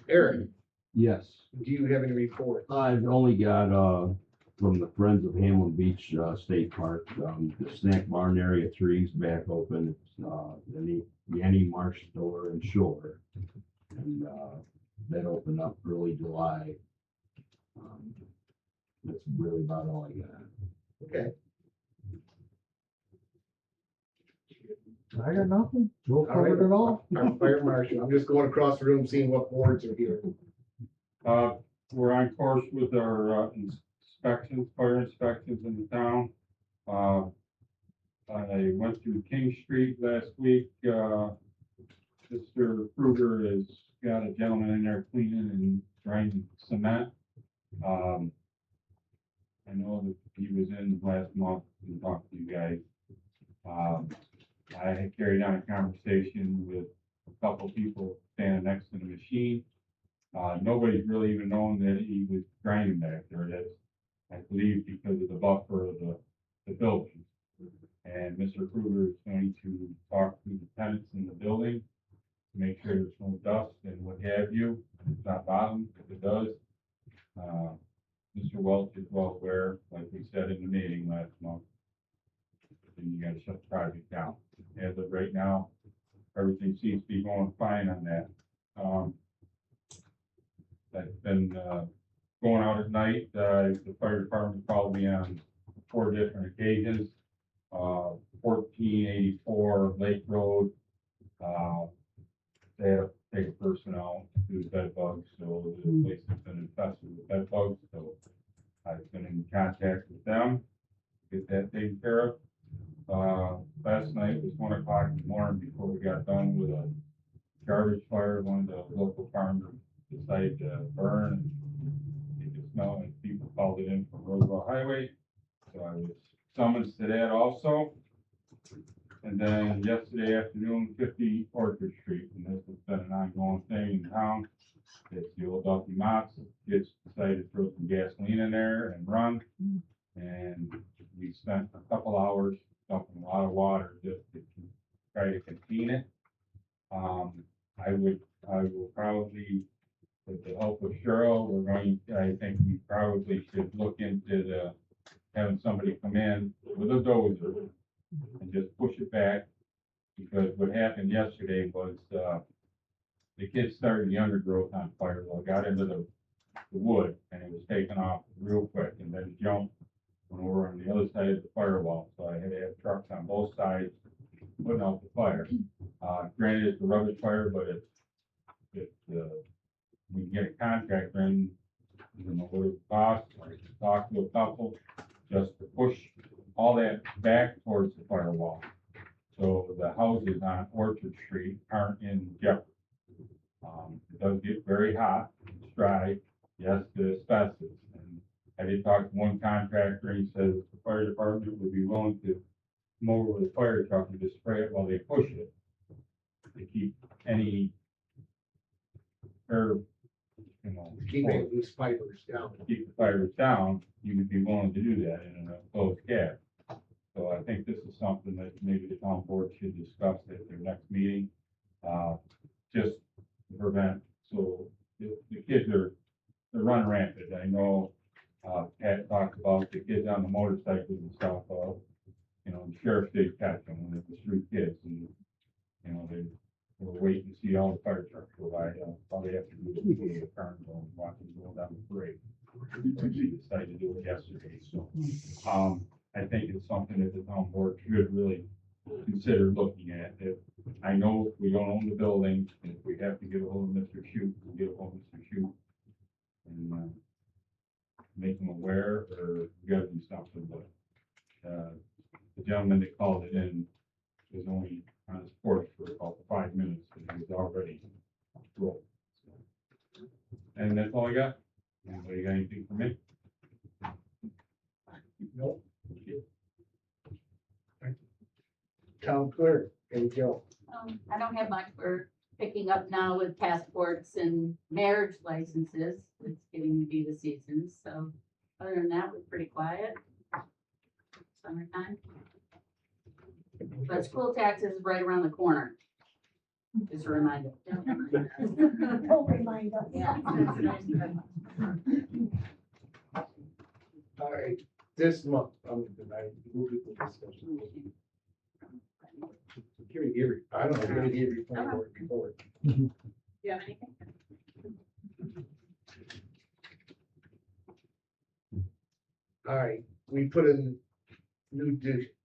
Eric, Yes, do you have any reports? I've only got, from the Friends of Hamlin Beach, State Park, the snack barn area 3 is back open. It's, the Yanni Marsh Store and Shore. And, that opened up early July. That's really about all I got. Okay. I got nothing. Joe All right. covered it all. Our fire marshal, I'm just going across the room, seeing what boards are here. We're on course with our inspections, fire inspections in the town. I went through King Street last week. Mr. Kruger has got a gentleman in there cleaning and grinding cement. I know that he was in last month and talked to you guys. I had carried on a conversation with a couple people standing next to the machine. Nobody's really even known that he was grinding back there. That's, I believe, because of the buffer of the building. And Mr. Kruger is going to talk to the tenants in the building to make sure there's no dust and what have you. It's not bottom, if it does. Mr. Welch is well aware, like we said in the meeting last month, then you gotta shut the project down. As of right now, everything seems to be going fine on that. I've been going out at night. The fire department called me on 4 different occasions. 1484 Lake Road. They had to take a person out due to bed bugs, so the place has been infested with bed bugs. So I've been in contact with them, get that taken care of. Last night was 1 o'clock in the morning before we got done with a garbage fire. One of the local farmers decided to burn. They could smell it. People called it in from Roseville Highway. So I was summoned to that also. And then yesterday afternoon, 50 Orchard Street, and this has been an ongoing thing in town. It's the old Ducky Mops. Kids decided to throw some gasoline in there and run. And we spent a couple hours dumping a lot of water just to try to contain it. I will probably, with the help of Cheryl, I think we probably should look into having somebody come in with a dozer and just push it back. Because what happened yesterday was, the kids started the undergrowth on fire. Well, it got into the wood and it was taken off real quick, and then jumped, went over on the other side of the firewall. So I had to have trucks on both sides putting out the fire. Granted, it's a rubbish fire, but we can get a contractor in, you know what it costs. I talked to a couple just to push all that back towards the firewall. So the houses on Orchard Street aren't in jeopardy. It does get very hot, it's dry, yes, the asbestos. And I did talk to one contractor, and he says the fire department would be willing to come over with a fire truck and just spray it while they push it. To keep any air, you know. Keep any loose fibers down. Keep the fibers down, you would be willing to do that in a closed cab. So I think this is something that maybe the town board should discuss at their next meeting, just to prevent, so the kids they're running rampant. I know, Pat talked about the kids on the motorcycles and stuff, you know, the sheriff did catch them when it was 3 kids and, you know, they were waiting to see all the fire trucks go by, all they have to do is go to the carnival and watch them go down the parade. They decided to do it yesterday, so, I think it's something that the town board should really consider looking at. If, I know we don't own the building, and if we have to get a hold of Mr. Shute, we'll get a hold of Mr. Shute. And, make them aware, or we gotta do something, but, the gentleman that called it in was only on his porch for about 5 minutes, and he was already rolled. And that's all I got. Anybody got anything for me? Nope. Town clerk, there you go. I don't have much for picking up now with passports and marriage licenses. It's getting to be the season, so other than that, we're pretty quiet. Summertime. But school taxes is right around the corner. Just a reminder. Don't remind us. Don't remind us. Yeah, that's nice. All right, this month, we'll do the discussion. I don't know, give me your plan forward. Do you have anything? All right, we put in new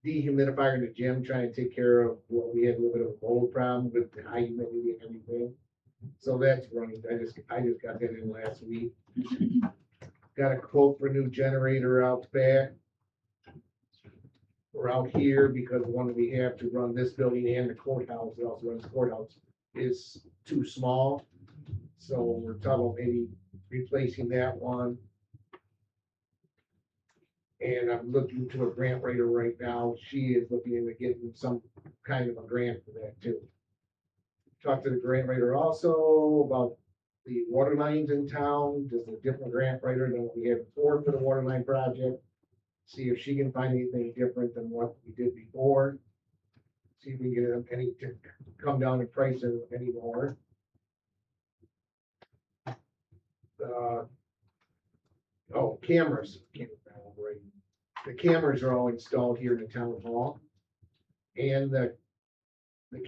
dehumidifier in the gym, trying to take care of what we had a little bit of a mold problem with the high humidity and everything. So that's running. I just got that in last week. Got a quote for a new generator out back. We're out here because the one we have to run this building and the courthouse, it also runs the courthouse, is too small. So we're talking about maybe replacing that one. And I'm looking to a grant writer right now. She is looking into getting some kind of a grant for that too. Talked to the grant writer also about the water lines in town. Just a different grant writer than what we had before for the water line project. See if she can find anything different than what we did before. See if we can get them any to come down in price anymore. Cameras. Right. The cameras are all installed here in the town hall. And the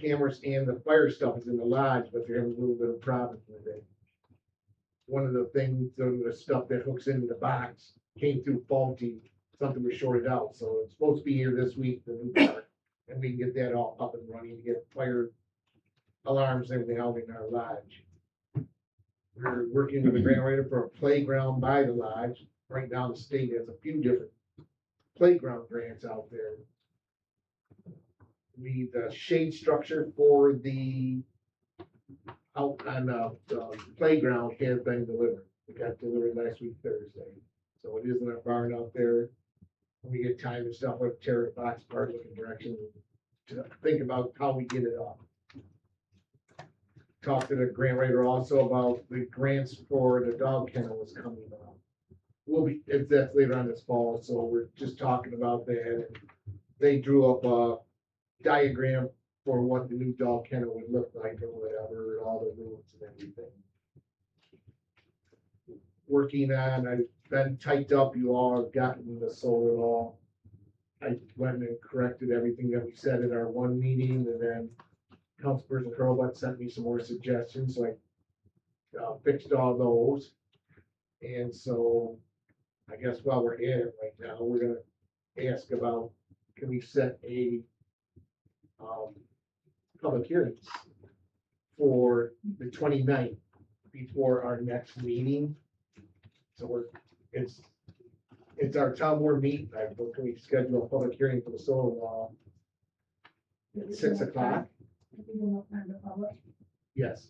cameras and the fire stuff is in the lodge, but they're having a little bit of problems with it. One of the things, the stuff that hooks into the box came through faulty, something was shorted out, so it's supposed to be here this week, the new part. And we can get that all up and running, to get fire alarms and everything out in our lodge. We're working with the grant writer for a playground by the lodge. Right now, the state has a few different playground grants out there. The shade structure for the out on the playground has been delivered. It got delivered last week, Thursday. So it is in our barn out there. When we get time and stuff, we'll tear the box apart, looking direction to think about how we get it off. Talked to the grant writer also about the grants for the dog kennel is coming up. That's later on this fall, so we're just talking about that. They drew up a diagram for what the new dog kennel would look like or whatever, and all the rules and everything. Working on, I've been typed up, you all have gotten the solar law. I went and corrected everything that we said at our one meeting, and then Councilperson Hurlbut sent me some more suggestions, so I fixed all those. And so I guess while we're at it right now, we're gonna ask about, can we set a public hearings for the 29th before our next meeting? So it's our town board meeting, right? But can we schedule a public hearing for the solar law at 6 o'clock? Yes.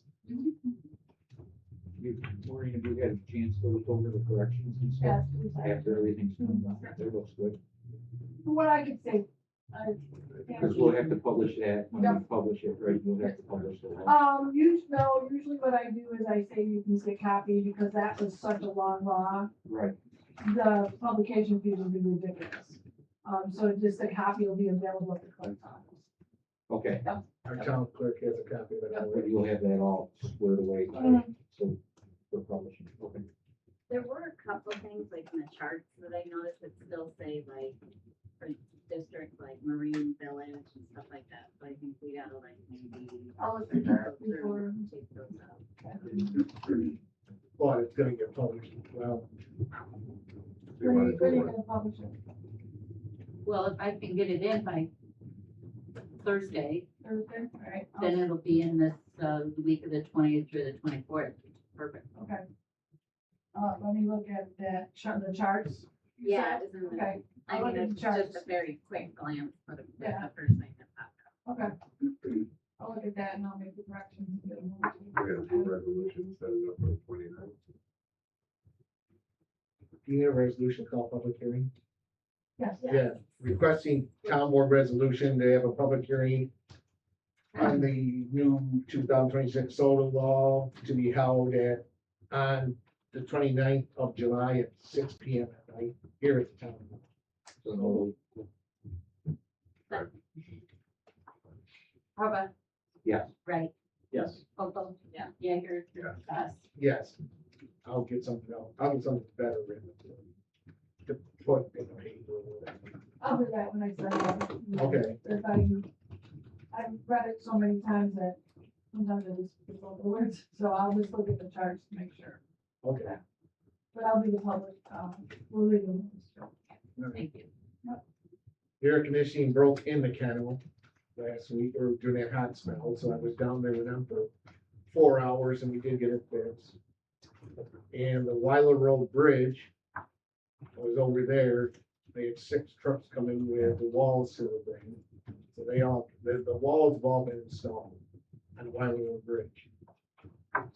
Maureen, have you had a chance to look over the corrections and stuff Yes. after everything's done? That looks good. What I could say, Because we'll have to publish that, when we publish it, right, we'll have to publish the law. Usually what I do is I say you can say copy, because that was such a long law. Right. The publication fees would be ridiculous. So just a copy will be available at the clerk's office. Okay, Our town clerk has a copy of it but already. you'll have that all squared away, by Mhm. so, for publishing, okay. There were a couple things like in the charts that I noticed that still say like, for districts like Marine Village and stuff like that, so I think we gotta like maybe. I'll look at that go through before. and take those out. But it's gonna get published, well, When are you gonna publish it? Well, if I can get it in by Thursday, Thursday? All right. then it'll be in this, the week of the 20th through the 24th. Perfect. Okay. Let me look at that, the charts. you Yeah, said? isn't it? Okay, I I'll look mean, at the it's just charts. a very quick glance, but it's Yeah. the first thing that popped up. Okay. I'll look at that and I'll make the corrections. We have two resolutions set it up for the 29th. do you have a resolution called public hearing? Yes. Yeah, requesting town board resolution to have a public hearing on the new 2026 solar law to be held on the 29th of July at 6 P.M. at night here at the town. So, Hova, Yes. Wright, Yes. Hope, yeah, Jaeger, Yeah. Gus. yes, I'll get something else. I'll get something better written to put in the paper or whatever. I'll do that when I send it. Okay. If I've read it so many times that sometimes I just skip over the words, so I'll just look at the charts to make sure. Okay. But I'll be the public, we'll leave them. Thank you. Air conditioning broke in the kennel last week or during that hot spell, so I was down there with them for 4 hours and we did get it fixed. And the Weiler Road Bridge, I was over there, they had 6 trucks coming with the walls to the thing. So the walls have all been installed on the Weiler Road Bridge.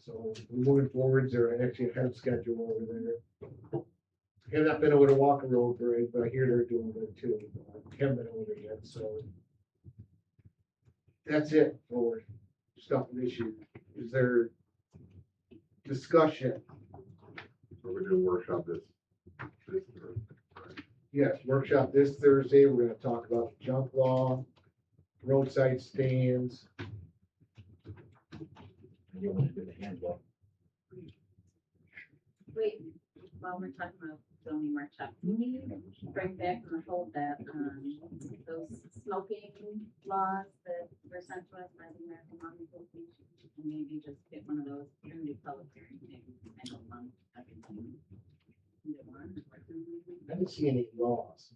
So we're moving forwards, they're actually ahead of schedule over there. Have not been over to Walker Road Bridge, but I hear they're doing good too. Haven't been over there yet, so. That's it for stuff this year. Is there discussion? So we're doing workshop this Thursday, right? Yes, workshop this Thursday. We're gonna talk about junk law, roadside stands. And you want to do the handbook. Wait, while we're talking about zoning workshop, can we bring back and hold that, those smoking laws that were sent to us by the American Lung Association? And maybe just get one of those, you're gonna do public hearing, maybe, I don't want everything. I didn't see any laws.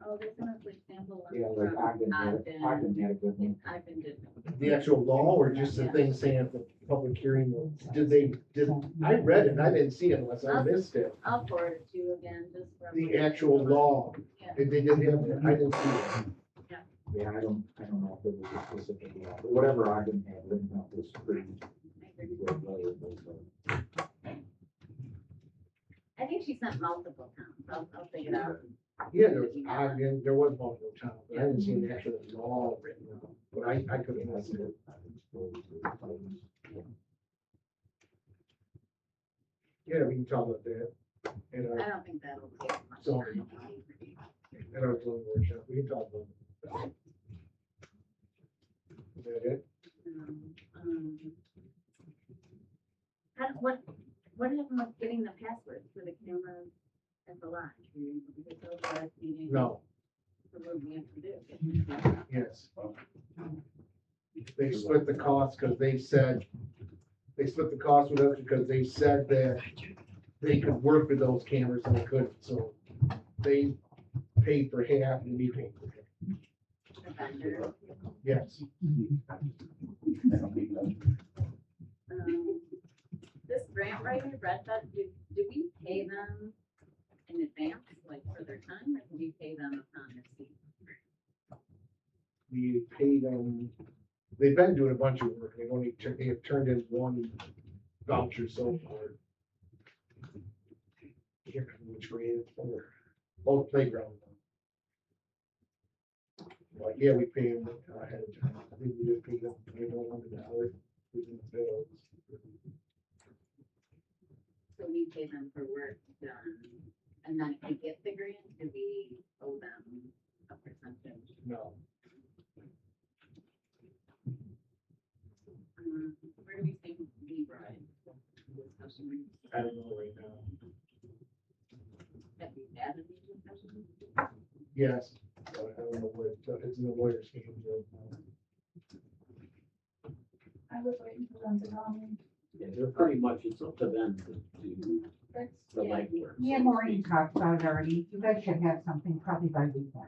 Oh, there's an example. Yeah, like Ogden had a good one. I've been doing. The actual law or just the thing saying at the public hearing, I read it and I didn't see it unless I missed it. I'll forward it to you again, just for. The actual law, Yeah. they didn't have it. I didn't see it. Yeah, I don't know if it was a specific law, but whatever Ogden had written up was pretty good. I think she sent multiple times, I'll figure it out. Yeah, there was Ogden, there was multiple towns, but I didn't see the actual law written out, but I could have missed it. Yeah, we can talk about that. And I don't think that'll take much So- time. at our zoning workshop, we can talk about that. Is that it? What happened with getting the passwords for the cameras at the lodge? Because those last meetings. No. So what do we have to do? Yes. They split the cost because they said, they split the cost with us because they said that they could work with those cameras and they couldn't, so they paid for half and we paid for half. The vendor. Yes. This grant writer, Red Dot, did we pay them in advance, like for their time, or did we pay them upon receipt? We paid them, they've been doing a bunch of work, they have turned in one voucher so far. I can't remember which grade it's for, both playground. Like, yeah, we pay them ahead of time. I think we just pay them $2,100 within the bills. So we pay them for work done, and then if we get the grant, do we owe them a percentage? No. Where do we think Leroy? Discussion. I don't know right now. Have we had any discussions? Yes, but I don't know what, it's in the lawyer's hands right now. I was waiting for them to tell me. Yeah, they're pretty much, it's up to them to do the legwork. Me and Maureen talked about it already. You guys should have something probably by weekend.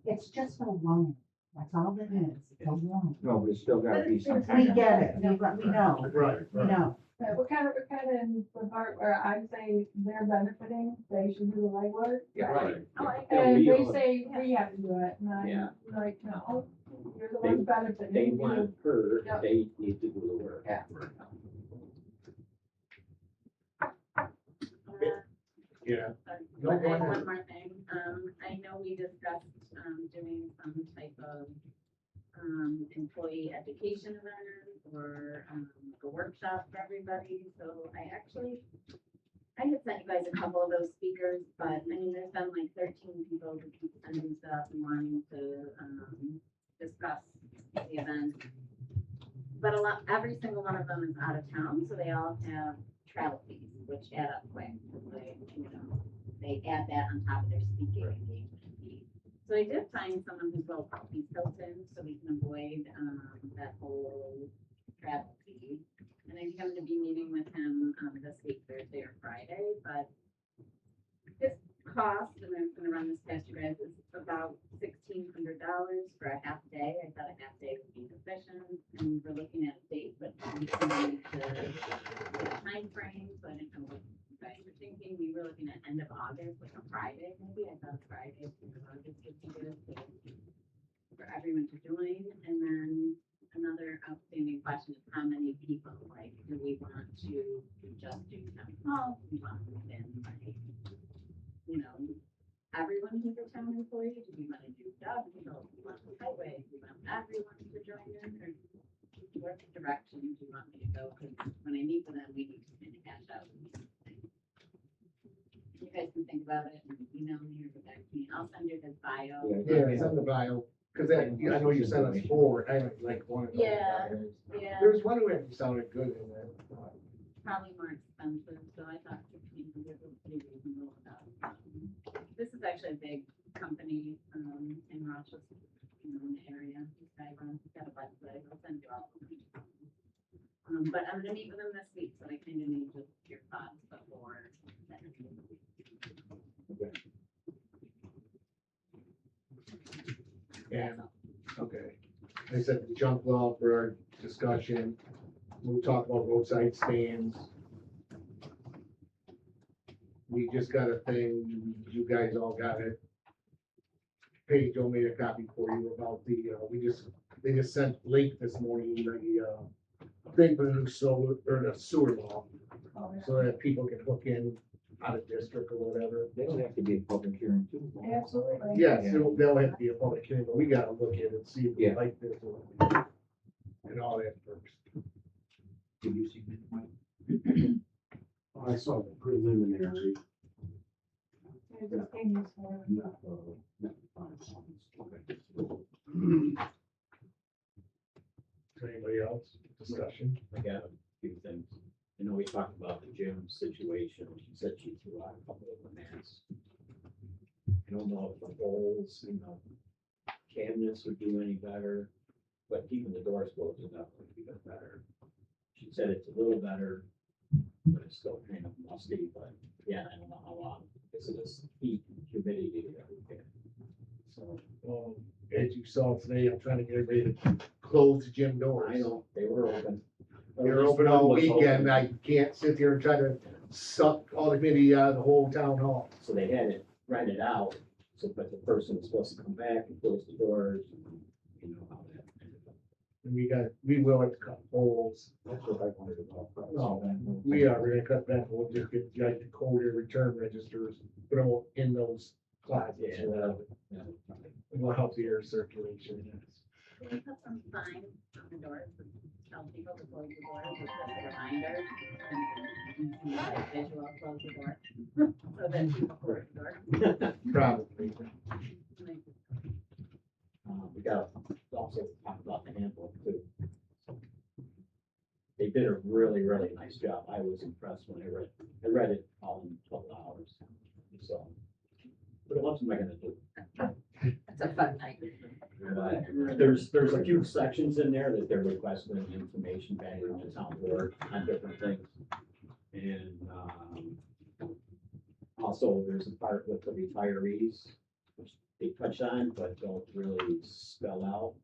It's just a loan. That's all it is. It's a loan. No, but it's still gotta be some. We get it. We know. Right, We know. Yeah, we're kind of in the part where I say they're benefiting, they should do the legwork. Yeah, right. Yeah, And we they own- say we have to do it, and Yeah. I'm like, no, you're the They- ones benefiting. They you want her, Yeah. they need to do the work. Uh, Yeah. sorry, No, but go I have ahead. one more thing. I know we discussed, doing some type of, employee education event or, like a workshop for everybody. So I had sent you guys a couple of those speakers, but I mean, there's been like 13 people who keep sending stuff and wanting to, discuss the event. But every single one of them is out of town, so they all have travel fees, which add up quick. They add that on top of their speaking engagement fee. So I did find someone who's local, he's Hilton, so we can avoid, that whole travel fee. And I think I'm gonna be meeting with him, this week, Thursday or Friday, but his cost, and I'm gonna run this past you guys, is about $1,600 for a half day. I thought a half day would be sufficient, and we're looking at a date, but we need to get a time frame, so I didn't know what you guys were thinking. We were looking at end of August, like a Friday, maybe. I thought Friday, end of August would be good for everyone to join. And then another outstanding question is how many people, like, do we want to just do town hall? Do we want to move in, like, everyone who's a town employee? Do we want to do job people? Do we want the highway? Do we want everyone to join in? Or what direction do you want me to go? Because when I meet with them, we need to kind of hash out. You guys can think about it and email me or get back to me. I'll send you his bio. Yeah, send the bio, because I know you sent us forward, I haven't like one of those. Yeah, bios. yeah. There was one who actually sounded good in there. Probably more expensive, so I thought 1,500 was pretty reasonable. This is actually a big company, in Rochester, in the area. This guy runs, he's got a website, I'll send you all. But I'm gonna meet with him this week, so I kind of need just your thoughts before. that. Yeah, okay. I said the junk law for our discussion. We'll talk about roadside stands. We just got a thing, you guys all got it. Paige Joe made a copy for you about they just sent Lake this morning, the thing for the new solar, or the sewer law. So that people can hook in out of district or whatever. They don't have to be a public hearing too. Absolutely. Yes, they'll have to be a public hearing, but we gotta look at it and see if we Yeah. like this or and all that first. Did you see that? I saw the preliminary. It just came this morning. Anybody else, discussion? I got a few things. I know we talked about the gym situation. She said she threw out a couple of the mats. I don't know if the holes in the cabinets would do any better, but keeping the doors closed enough would be better. She said it's a little better, but it's still kind of musty, but yeah, I don't know how long, because of this heat and humidity that we get. So, As you saw today, I'm trying to get everybody to close the gym doors. I know, they were open. They're open all weekend. I can't sit there and try to suck all the humidity out of the whole town hall. So they had it rented out, so, but the person was supposed to come back and close the doors, and you know how that ended up. And we will have to cut holes. That's what I wanted to know. No, we're gonna cut back, we'll just get like the colder return registers, put them in those closets or whatever. It will help the air circulation. Can we put some signs on the doors that tell people to close the doors with a reminder? And like visual close the door, so that people close the door. Probably. We got also talk about the handbook too. They did a really, really nice job. I was impressed when I read it all in 12 hours. So, but what am I gonna do? It's a fun night. But there's a few sections in there that they're requesting information back from the town board on different things. And, also there's a part with the retirees, which they touch on, but don't really spell out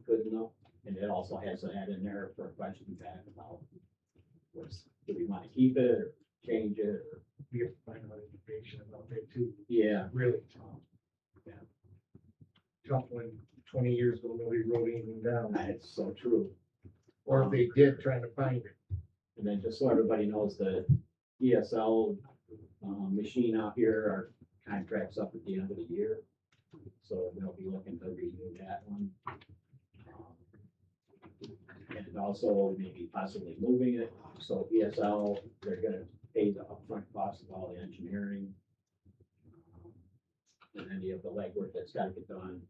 good enough. And it also has an ad in there for a question back about do we want to keep it or change it or. We have to find out information about it too. Yeah. Really tough. Yeah. Tough when 20 years ago, nobody wrote anything down. That's so true. Or if they did, trying to find it. And then just so everybody knows, the ESL machine out here, our contract's up at the end of the year. So they'll be looking to renew that one. And also maybe possibly moving it. So ESL, they're gonna pay the upfront cost of all the engineering. And any of the legwork that's gotta get done.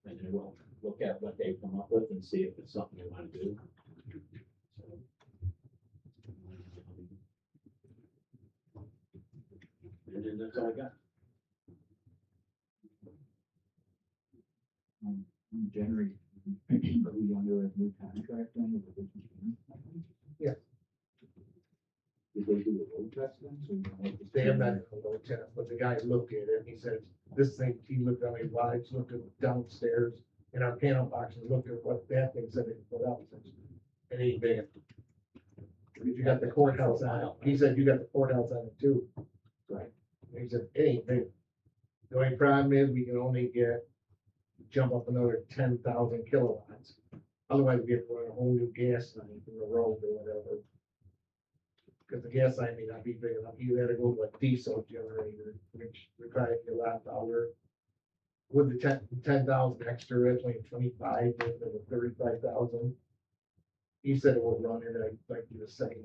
And then we'll look at what they've come up with and see if it's something we wanna do. And then that's all I got. In January, are we under a new contract then with the business? Yes. Did they do a road test then? So you know what the- They have not, no tenant, but the guy looked at it, and he said, this thing, he looked at my wives, looked at downstairs in our panel box and looked at what that thing said it put out. It ain't big. You got the courthouse on it. He said, you got the courthouse on it too. Right. He said, it ain't big. The only problem is we can only jump up another 10,000 kilowatts. Otherwise, we have to run a whole new gas line through the road or whatever. Because the gas line may not be big enough. You gotta go with a diesel generator, which requires a lot of power. With the 10,000 extra, it's only 25, with the 35,000. He said it will run it, I'd like you to say.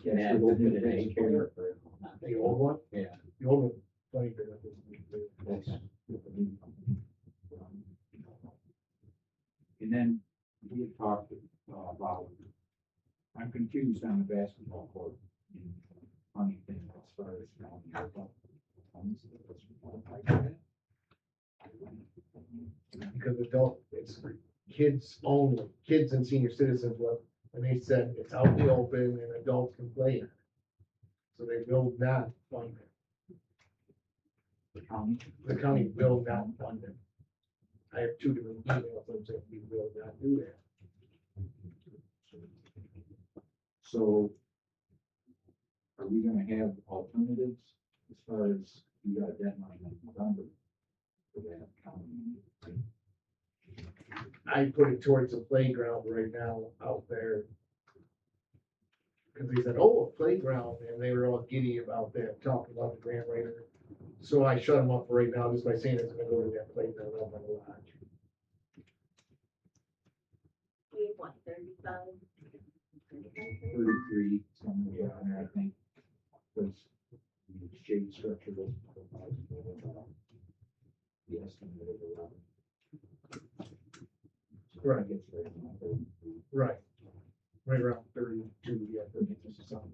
Yeah, we'll put it in a carrier for not The old one? Yeah. The old one, 20 big. And then we had talked about, I'm confused on the basketball court. Funny thing as far as county funds. Because adult, it's for kids only, kids and senior citizens, well, and they said it's out in the open and adults can play in it. So they will not fund it. The county will not fund it. I have two different emails that say we will not do that. So are we gonna have alternatives as far as you got a deadline in November for that county? I put it towards the playground right now out there. Cause they said, oh, a playground, and they were all giddy about that, talking about the grant writer. So I shut them up right now just by saying it's gonna go to that playground up on the lodge. We have what, 35? 33, somewhere around there, I think, was the shade structure was. The estimate of around. Right. Gets right around 33. Right. Right around 32, yeah, 32 something.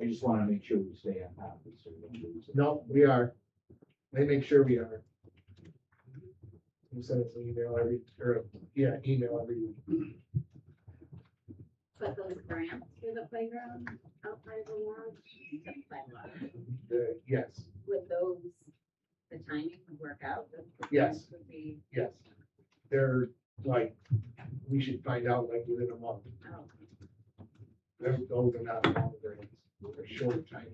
I just wanna make sure we stay on top of this. So we don't lose it. No, we are. They make sure we are. We send us an email email every week. But those grants for the playground outside the lodge, except sidewalk, Yes, would those, the timing would work out? The Yes. grants Would be, yes. They're like, we should find out like within a month. oh, Those are not long grants. They're short, tiny.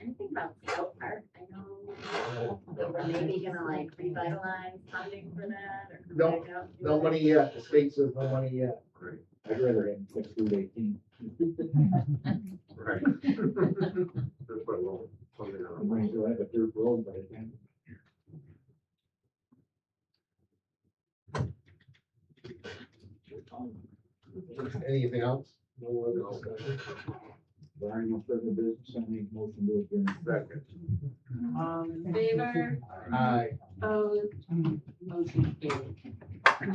anything about Scout Park? I know they were maybe gonna like revitalize funding for that or. come No, back out and do no that. money yet. The state says no money yet. Great. I'd rather have 6 through 18. Right. There are no further business, I make motion to adjourn. Second. In favor, Aye. opposed, motion carried. I